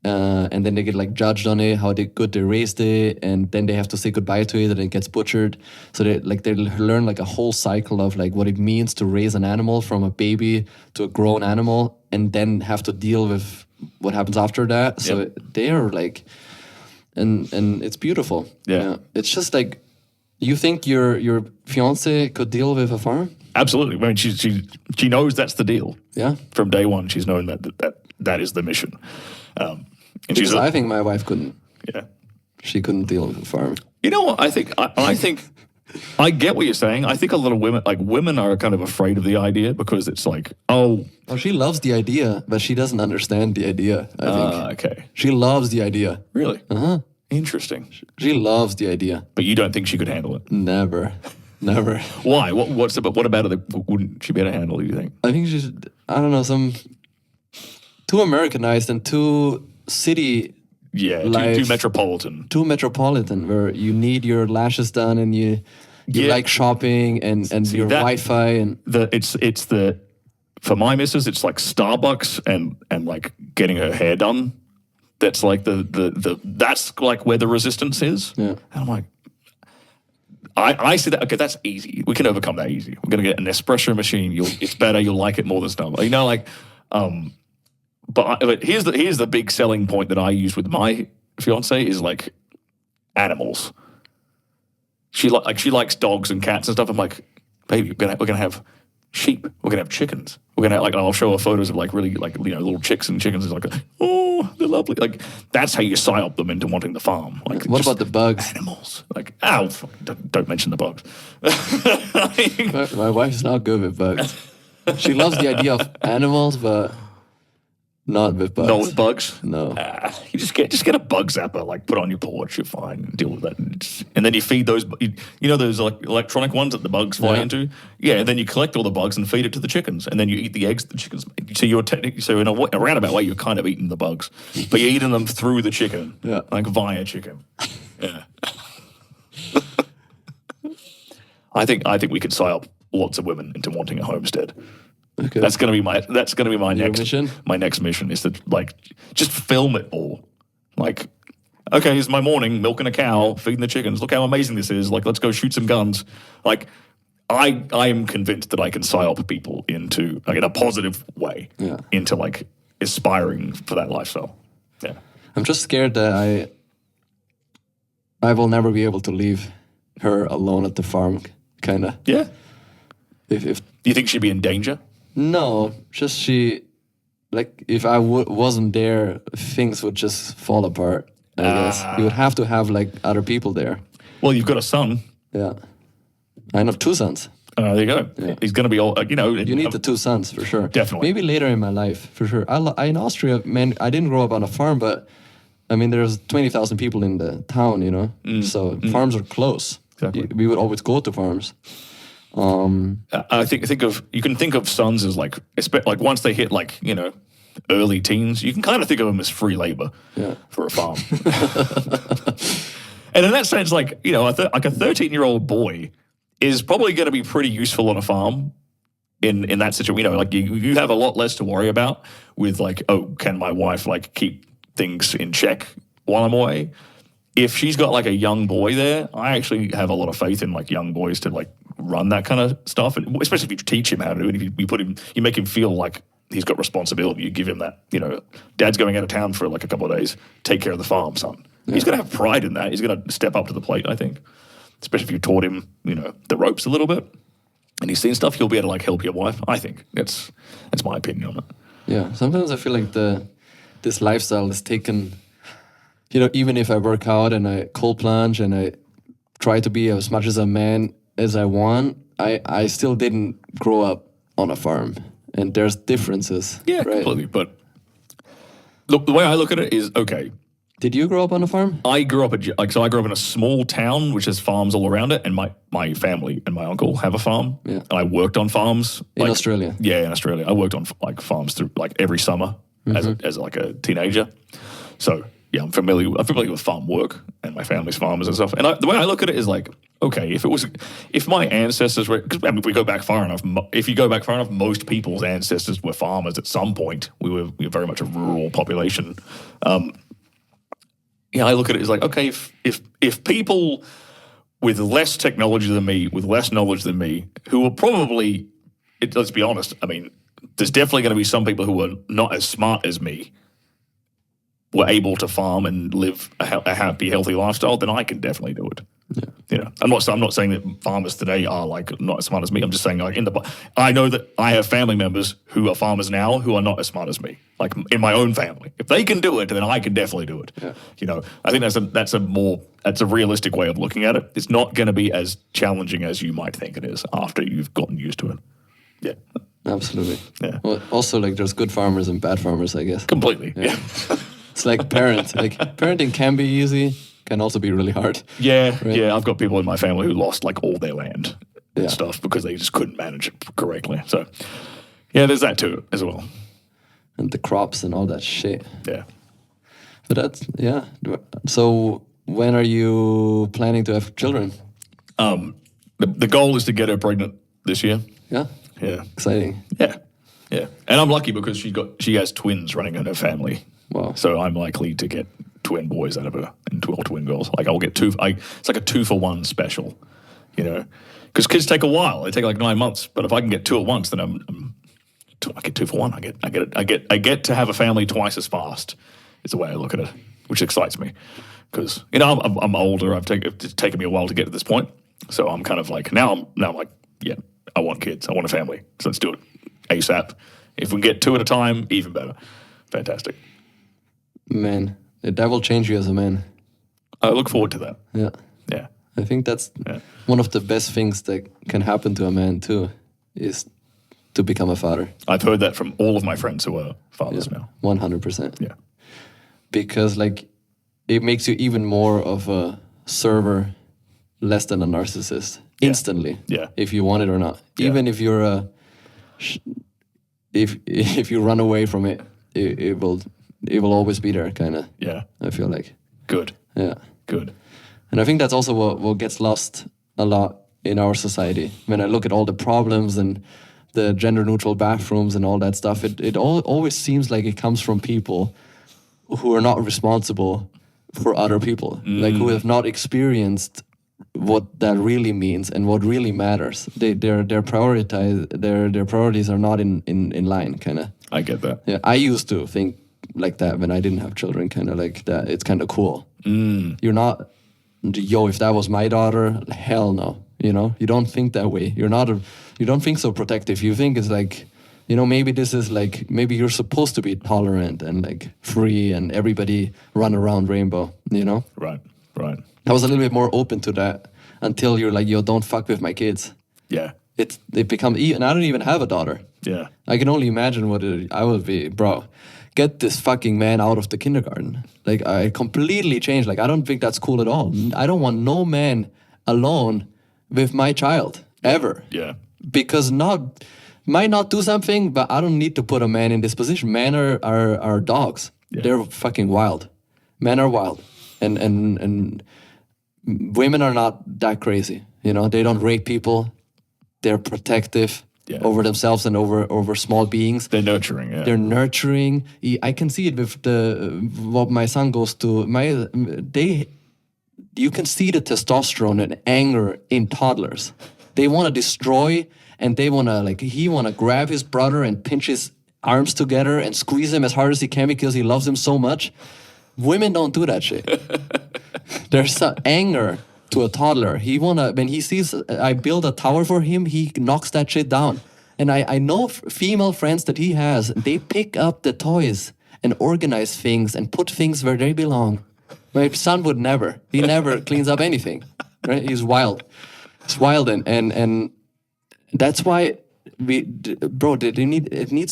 and then they get like judged on it, how good they raised it, and then they have to say goodbye to it, and it gets butchered. So they learn like a whole cycle of like what it means to raise an animal from a baby to a grown animal, and then have to deal with what happens after that. So they are like, and it's beautiful. Yeah. It's just like, you think your fiance could deal with a farm? Absolutely. I mean, she knows that's the deal. Yeah. From day one, she's known that is the mission. And because I think my wife couldn't. Yeah. She couldn't deal with a farm. You know what? I think I get what you're saying. I think a lot of women are kind of afraid of the idea because it's like, oh, she loves the idea, but she doesn't understand the idea, I think. Okay. She loves the idea. Really? Uh-huh. Interesting. She loves the idea. But you don't think she could handle it? Never. Why? What about it that wouldn't she be able to handle, do you think? I think she's, I don't know, too Americanized and too city. Yeah, too metropolitan. Too metropolitan, where you need your lashes done and you like shopping and your Wi-Fi and it's for my missus, it's like Starbucks and like getting her hair done. That's like that's like where the resistance is. Yeah. And I'm like, I see that. Okay, that's easy. We can overcome that easy. We're gonna get an espresso machine. It's better. You'll like it more than Starbucks. But here's the big selling point that I use with my fiance is like animals. She likes dogs and cats and stuff. I'm like, baby, we're gonna have sheep. We're gonna have chickens. We're gonna I'll show her photos of like really like little chicks and chickens. It's like, oh, they're lovely. Like that's how you psyop them into wanting the farm. Like what about the bugs? Animals. Like don't mention the bugs. My wife's not good with bugs. She loves the idea of animals, but not with bugs. Not with bugs? No. You just get a bug zapper, like put on your porch, you're fine, deal with that. And then you feed those, those like electronic ones that the bugs fly into? Yeah, and then you collect all the bugs and feed it to the chickens. And then you eat the eggs the chickens make. So you're in a roundabout way, you're kind of eating the bugs. But you're eating them through the chicken. Yeah. Like via chicken. Yeah. I think we could psyop lots of women into wanting a homestead. Okay. That's gonna be my next mission? My next mission is to like just film it all. Like, okay, here's my morning, milking a cow, feeding the chickens. Look how amazing this is. Like, let's go shoot some guns. Like, I am convinced that I can psyop people into like in a positive way into like aspiring for that lifestyle. Yeah. I'm just scared that I will never be able to leave her alone at the farm, kind of. Yeah. If you think she'd be in danger? No, just if I wasn't there, things would just fall apart, I guess. You would have to have like other people there. Well, you've got a son. Yeah. I have 2 sons. There you go. Yeah. He's going to be all, You need the 2 sons for sure. Definitely. Maybe later in my life for sure. In Austria, man, I didn't grow up on a farm, but I mean, there's 20,000 people in the town, so farms are close. Exactly. We would always go to farms. I you can think of sons as like once they hit early teens, you can kind of think of them as free labor for a farm. And in that sense, a 13-year-old boy is probably going to be pretty useful on a farm in that situation. You have a lot less to worry about with can my wife keep things in check while I'm away? If she's got a young boy there, I actually have a lot of faith in young boys to run that kind of stuff, and especially if you teach him how to do it. If you make him feel like he's got responsibility. You give him that, Dad's going out of town for a couple of days. Take care of the farm, son. Yeah. He's going to have pride in that. He's going to step up to the plate, I think. Especially if you taught him, the ropes a little bit, and he's seen stuff, he'll be able to help your wife. I think that's my opinion on it. Yeah, sometimes I feel like this lifestyle is taken. Even if I work out and I cold plunge and I try to be as much as a man as I want, I still didn't grow up on a farm. And there's differences. Yeah, right? Completely. But look, the way I look at it is, okay. Did you grow up on a farm? I grew up I grew up in a small town which has farms all around it, and my family and my uncle have a farm. Yeah. And I worked on farms in Australia. Yeah, in Australia. I worked on farms through every summer as a teenager. So yeah, I'm familiar with farm work and my family's farmers and stuff. And the way I look at it is okay, if my ancestors were, because if we go back far enough, most people's ancestors were farmers at some point. We were very much a rural population. I look at it as okay, if people with less technology than me, with less knowledge than me, who are probably, let's be honest, I mean, there's definitely going to be some people who are not as smart as me, were able to farm and live a happy, healthy lifestyle, then I can definitely do it. Yeah. I'm not saying that farmers today are not as smart as me. I'm just saying I know that I have family members who are farmers now who are not as smart as me. In my own family, if they can do it, then I can definitely do it. Yeah. I think that's a realistic way of looking at it. It's not going to be as challenging as you might think it is after you've gotten used to it. Yeah. Absolutely. Yeah. Well, also there's good farmers and bad farmers, I guess. Completely. Yeah. It's like parenting can be easy, can also be really hard. Yeah, right? Yeah. I've got people in my family who lost all their land and stuff because they just couldn't manage it correctly. So, yeah, there's that too as well. And the crops and all that shit. Yeah. But So when are you planning to have children? The goal is to get her pregnant this year. Yeah. Yeah. Exciting. Yeah. Yeah. And I'm lucky because she has twins running in her family. Wow. So I'm likely to get twin boys out of her and twin girls. I'll get two. It's like a 2-for-1 special, because kids take a while. They take 9 months. But if I can get 2 at once, then I get 2 for 1. I get to have a family twice as fast. Is the way I look at it, which excites me because I'm older. It's taken me a while to get to this point. So I'm kind of now I'm like, yeah, I want kids. I want a family. So let's do it ASAP. If we can get 2 at a time, even better. Fantastic. Man, that will change you as a man. I look forward to that. Yeah. Yeah. I think that's one of the best things that can happen to a man too, is to become a father. I've heard that from all of my friends who are fathers now. 100%. Yeah. Because it makes you even more of a server, less than a narcissist, instantly. Yeah. If you want it or not. Yeah. Even if you're if you run away from it, it will always be there, kind of. Yeah. I feel like. Good. Yeah. Good. And I think that's also what gets lost a lot in our society. When I look at all the problems and the gender-neutral bathrooms and all that stuff, it always seems like it comes from people who are not responsible for other people, who have not experienced what that really means and what really matters. Their priorities are not in line, kind of. I get that. Yeah, I used to think like that when I didn't have children, kind of like that. It's kind of cool. You're not, if that was my daughter, hell no. You don't think that way. You don't think so protective. You think it's maybe this is maybe you're supposed to be tolerant and free and everybody run around rainbow, Right. Right. I was a little bit more open to that until you're yo, don't fuck with my kids. Yeah. It becomes, and I don't even have a daughter. Yeah. I can only imagine what I would be, bro. Get this fucking man out of the kindergarten. Like, I completely changed. Like, I don't think that's cool at all. I don't want no man alone with my child ever. Yeah. Because might not do something, but I don't need to put a man in this position. Men are dogs. Yeah. They're fucking wild. Men are wild, and women are not that crazy. You know, they don't rape people. They're protective over themselves and over small beings. They're nurturing. Yeah. They're nurturing. I can see it with what my son goes to. You can see the testosterone and anger in toddlers. They want to destroy, and he want to grab his brother and pinch his arms together and squeeze him as hard as he can because he loves him so much. Women don't do that shit. There's anger to a toddler. When he sees I build a tower for him, he knocks that shit down. And I know female friends that he has, they pick up the toys and organize things and put things where they belong. My son would never. He never cleans up anything. Right? He's wild. It's wild, and that's why we need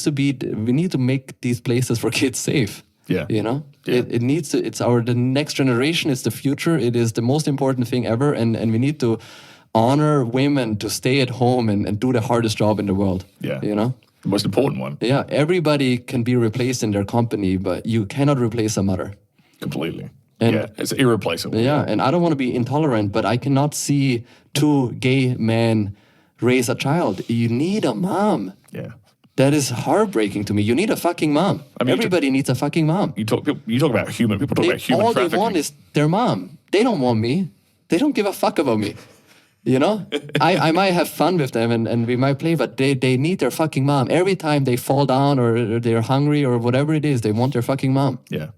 to make these places for kids safe. Yeah. You know? Yeah. It needs to, the next generation is the future. It is the most important thing ever, and we need to honor women to stay at home and do the hardest job in the world. Yeah. You know? The most important one. Yeah. Everybody can be replaced in their company, but you cannot replace a mother. Completely. And yeah, it's irreplaceable. Yeah, and I don't want to be intolerant, but I cannot see two gay men raise a child. You need a mom. Yeah. That is heartbreaking to me. You need a fucking mom. I mean, everybody needs a fucking mom. You talk about human. People talk about human all trafficking. They want is their mom. They don't want me. They don't give a fuck about me. You know? I might have fun with them and we might play, but they need their fucking mom. Every time they fall down or they're hungry or whatever it is, they want their fucking mom. Yeah.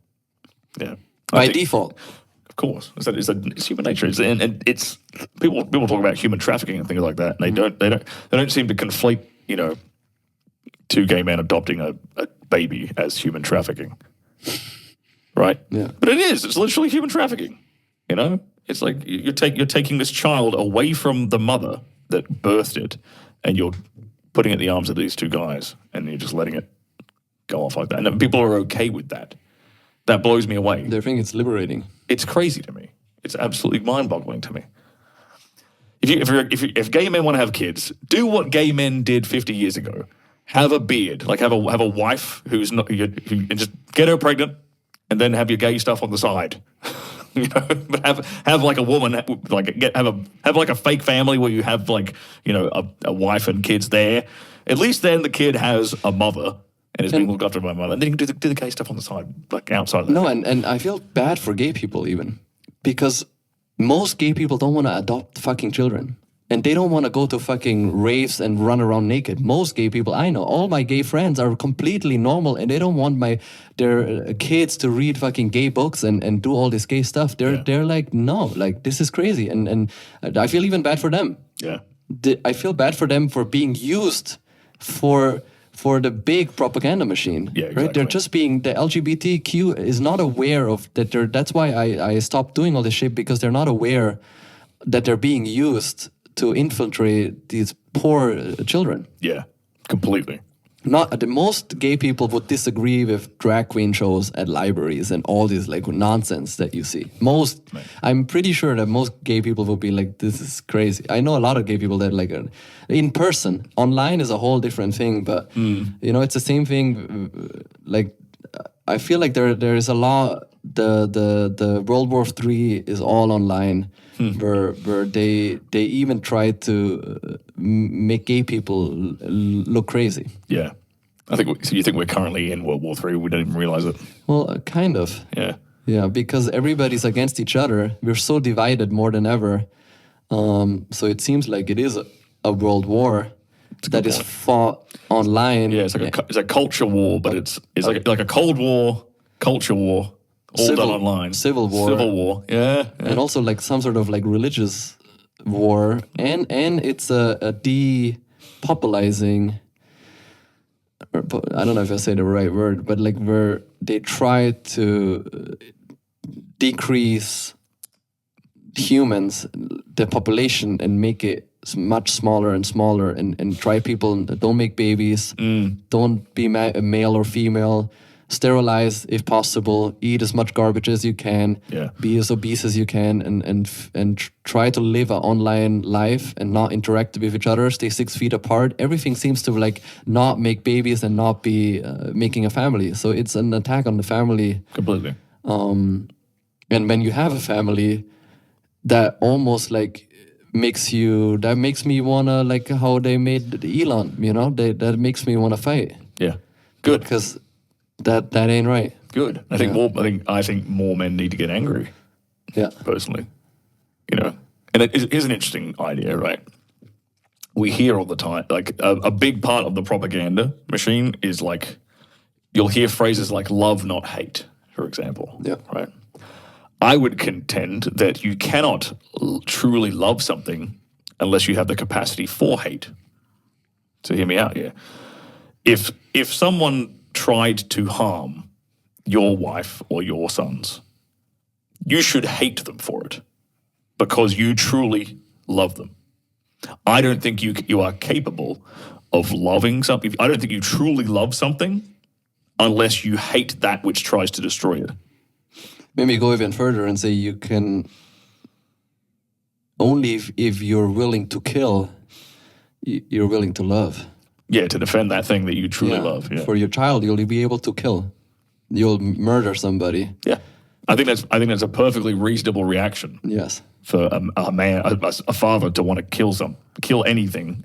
Yeah. By default. Of course. It's human nature. And it's people talk about human trafficking and things like that. And they don't seem to conflate, you know, two gay men adopting a baby as human trafficking. Right? Yeah. But it is. It's literally human trafficking. You know? It's like you're taking this child away from the mother that birthed it, and you're putting it in the arms of these two guys, and you're just letting it go off like that. And people are okay with that. That blows me away. They think it's liberating. It's crazy to me. It's absolutely mind-boggling to me. If gay men want to have kids, do what gay men did 50 years ago. Have a beard, like have a wife who's not, and just get her pregnant, and then have your gay stuff on the side. You know, but have like a woman, like have like a fake family where you have like, you know, a wife and kids there. At least then the kid has a mother and is being looked after by a mother. And then you can do the gay stuff on the side, like outside of that. No, and I feel bad for gay people even, because most gay people don't want to adopt fucking children. And they don't want to go to fucking raves and run around naked. Most gay people I know, all my gay friends are completely normal, and they don't want their kids to read fucking gay books and do all this gay stuff. They're like, no, like this is crazy, and I feel even bad for them. Yeah, I feel bad for them for being used for the big propaganda machine. Yeah, exactly. Right? They're just being, the LGBTQ is not aware of that. That's why I stopped doing all this shit, because they're not aware that they're being used to infiltrate these poor children. Yeah, completely. Not the most gay people would disagree with drag queen shows at libraries and all this like nonsense that you see. I'm pretty sure that most gay people would be like, this is crazy. I know a lot of gay people that like in person. Online is a whole different thing, but you know, it's the same thing. Like I feel like there is a law. The World War III is all online. Where they even try to make gay people look crazy. Yeah. So you think we're currently in World War III? We don't even realize it. Well, kind of. Yeah. Yeah, because everybody's against each other. We're so divided more than ever. So it seems like it is a world war that is fought online. Yeah, it's a culture war, but it's like a Cold War, culture war. All done online. Civil war. Yeah. And also like some sort of like religious war. And it's a depopulizing, I don't know if I say the right word, but like where they try to decrease humans, the population, and make it much smaller and smaller, and try people don't make babies, don't be male or female, sterilize if possible, eat as much garbage as you can, be as obese as you can, and try to live an online life and not interact with each other, stay 6 feet apart. Everything seems to like not make babies and not be making a family. So it's an attack on the family completely. And when you have a family, that almost like makes me wanna, like how they made Elon, you know, that makes me wanna fight. Yeah, good. Because that ain't right. Good. I think more men need to get angry. Yeah. Personally, you know, and it is an interesting idea, right? We hear all the time, like a big part of the propaganda machine is like, you'll hear phrases like "love, not hate," for example. Yeah. Right. I would contend that you cannot truly love something unless you have the capacity for hate. So hear me out here. If someone tried to harm your wife or your sons, you should hate them for it because you truly love them. I don't think you are capable of loving something. I don't think you truly love something unless you hate that which tries to destroy it. Maybe go even further and say you can only if you're willing to kill, you're willing to love. Yeah, to defend that thing that you truly love. Yeah. For your child, you'll be able to kill. You'll murder somebody. Yeah, I think that's a perfectly reasonable reaction. Yes, for a man, a father to want to kill anything,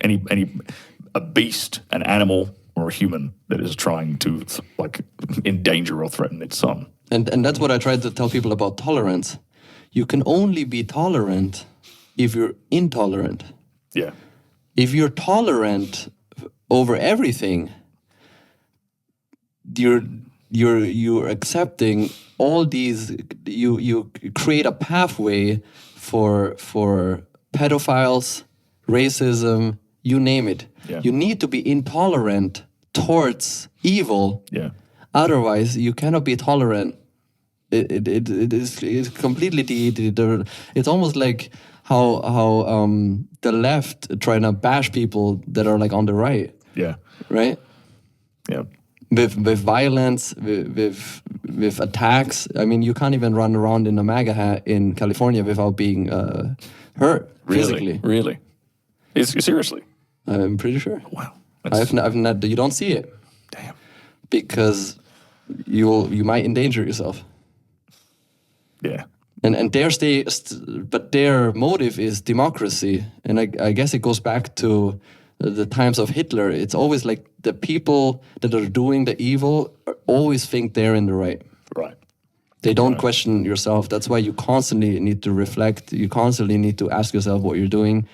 a beast, an animal, or a human that is trying to like endanger or threaten its son. And that's what I try to tell people about tolerance. You can only be tolerant if you're intolerant. Yeah. If you're tolerant over everything, you're accepting all these. You create a pathway for pedophiles, racism, you name it. Yeah. You need to be intolerant towards evil. Yeah. Otherwise, you cannot be tolerant. It's completely it's almost like how the left trying to bash people that are like on the right. Yeah. Right. Yeah. With violence, with attacks. I mean, you can't even run around in a MAGA hat in California without being hurt physically. Really? Seriously? I'm pretty sure. Wow. I've not. You don't see it. Damn. Because you might endanger yourself. Yeah. And but their motive is democracy, and I guess it goes back to the times of Hitler. It's always like the people that are doing the evil always think they're in the right. Right. They don't question yourself. That's why you constantly need to reflect. You constantly need to ask yourself what you're doing.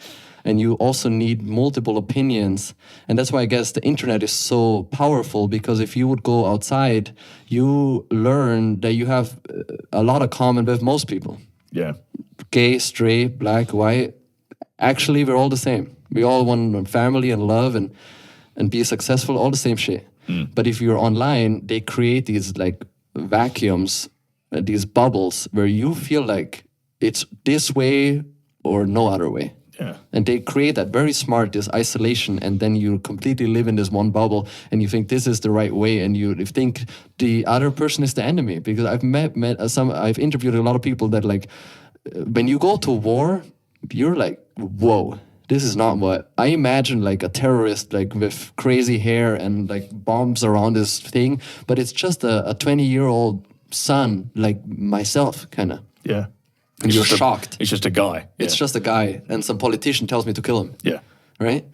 And you also need multiple opinions. And that's why I guess the internet is so powerful, because if you would go outside, you learn that you have a lot of common with most people. Yeah. Gay, straight, black, white. Actually, we're all the same. We all want family and love and be successful, all the same shit. But if you're online, they create these like vacuums, these bubbles where you feel like it's this way or no other way. Yeah. And they create that very smart, this isolation, and then you completely live in this one bubble, and you think this is the right way, and you think the other person is the enemy. Because I've I've interviewed a lot of people that like, when you go to war, you're like, whoa, this is not what I imagine. Like a terrorist, like with crazy hair and like bombs around this thing, but it's just a 20-year-old son like myself, kind of. Yeah. And you're shocked. It's just a guy. Yeah. It's just a guy, and some politician tells me to kill him. Yeah. Right?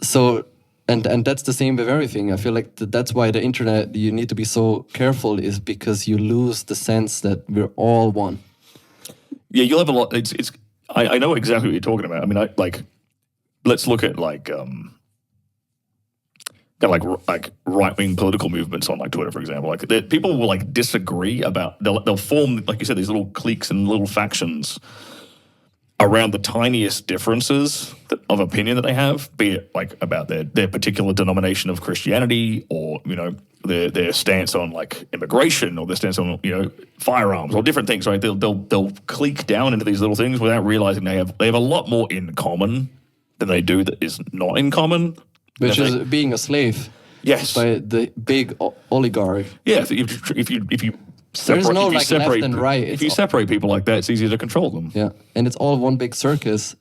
So, and that's the same with everything. I feel like that's why the internet, you need to be so careful, is because you lose the sense that we're all one. Yeah, you'll have a lot. I know exactly what you're talking about. I mean, let's look at like right-wing political movements on like Twitter, for example. Like people will like disagree about, they'll form, like you said, these little cliques and little factions around the tiniest differences of opinion that they have, be it like about their particular denomination of Christianity, or, you know, their stance on like immigration, or their stance on, you know, firearms, or different things, right? They'll clique down into these little things without realizing they have a lot more in common than they do that is not in common. Which is being a slave Yes. by the big oligarch. Yeah, if you There's separate, no if you like separate, left and right. if It's you all- separate people like that, it's easier to control them. Yeah, and it's all one big circus,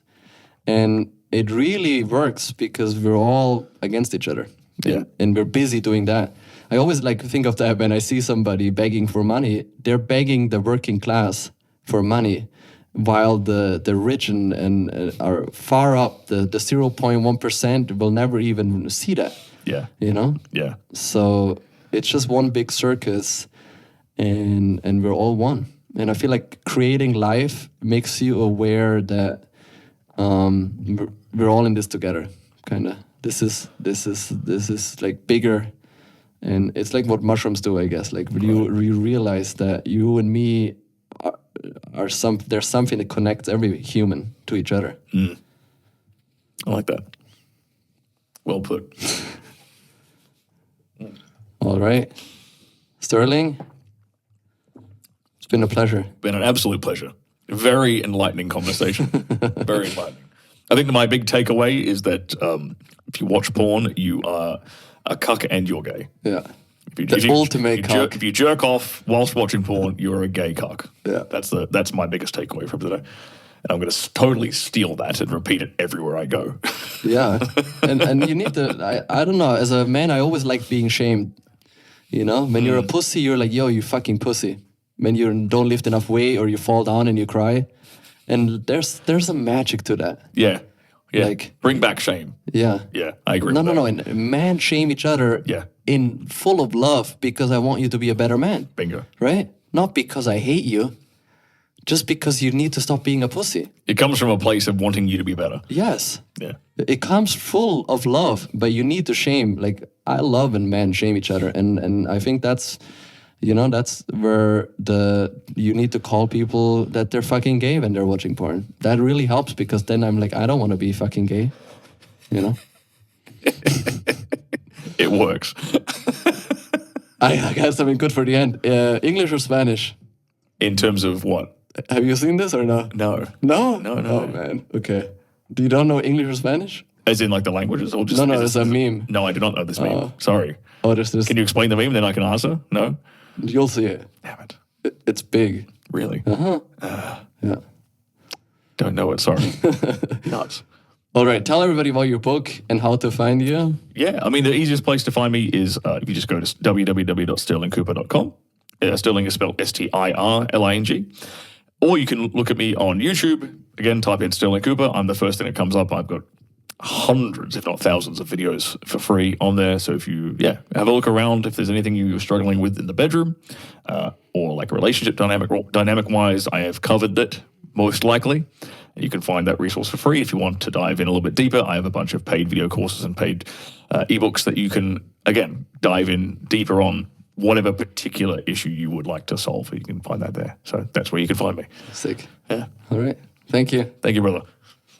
and it really works because we're all against each other. Yeah. And we're busy doing that. I always like think of that when I see somebody begging for money. They're begging the working class for money, while the rich and are far up. The 0.1% will never even see that. Yeah. You know. Yeah. So it's just one big circus, and we're all one. And I feel like creating life makes you aware that we're all in this together. Kind of. This is like bigger, and it's like what mushrooms do, I guess. Like you realize that you and me there's something that connects every human to each other. I like that. Well put. All right, Sterling, it's been a pleasure. Been an absolute pleasure. Very enlightening conversation. Very enlightening. I think my big takeaway is that if you watch porn, you are a cuck and you're gay. Yeah. If The ultimate cuck. If you jerk off whilst watching porn, you're a gay cuck. Yeah. That's my biggest takeaway from today. And I'm going to totally steal that and repeat it everywhere I go. Yeah, and you need to. I don't know. As a man, I always like being shamed. You know, when you're a pussy, you're like, yo, you fucking pussy. When you don't lift enough weight or you fall down and you cry, and there's a magic to that. Yeah. Yeah. Like- bring back shame. Yeah. Yeah, I agree. No, with no, that. no. And men shame each other. Yeah. In full of love because I want you to be a better man. Bingo. Right? Not because I hate you. Just because you need to stop being a pussy. It comes from a place of wanting you to be better. Yes. Yeah. It comes full of love, but you need to shame. Like, I love when men shame each other. And I think that's, that's where you need to call people that they're fucking gay when they're watching porn. That really helps because then I'm like, I don't want to be fucking gay. You know? It works. I got something good for the end. English or Spanish? In terms of what? Have you seen this or no? No. No? No. Oh, man. Okay. Do you don't know English or Spanish? As in like the languages or just... No, is it's a meme. No, I do not know this meme. Sorry. Oh, there's this. Can you explain the meme, then I can answer? No? You'll see it. Damn it. It's big. Really? Yeah. Don't know it, sorry. Nuts. All right. Tell everybody about your book and how to find you. Yeah, I mean, the easiest place to find me is if you just go to www.stirlingcooper.com. Stirling is spelled Stirling. Or you can look at me on YouTube. Again, type in Stirling Cooper. I'm the first thing that comes up. I've got hundreds, if not thousands, of videos for free on there. So if you, have a look around. If there's anything you're struggling with in the bedroom or like a relationship dynamic-wise, I have covered it most likely. And you can find that resource for free. If you want to dive in a little bit deeper, I have a bunch of paid video courses and paid ebooks that you can, again, dive in deeper on whatever particular issue you would like to solve. You can find that there. So that's where you can find me. Sick. Yeah. All right. Thank you. Thank you, brother.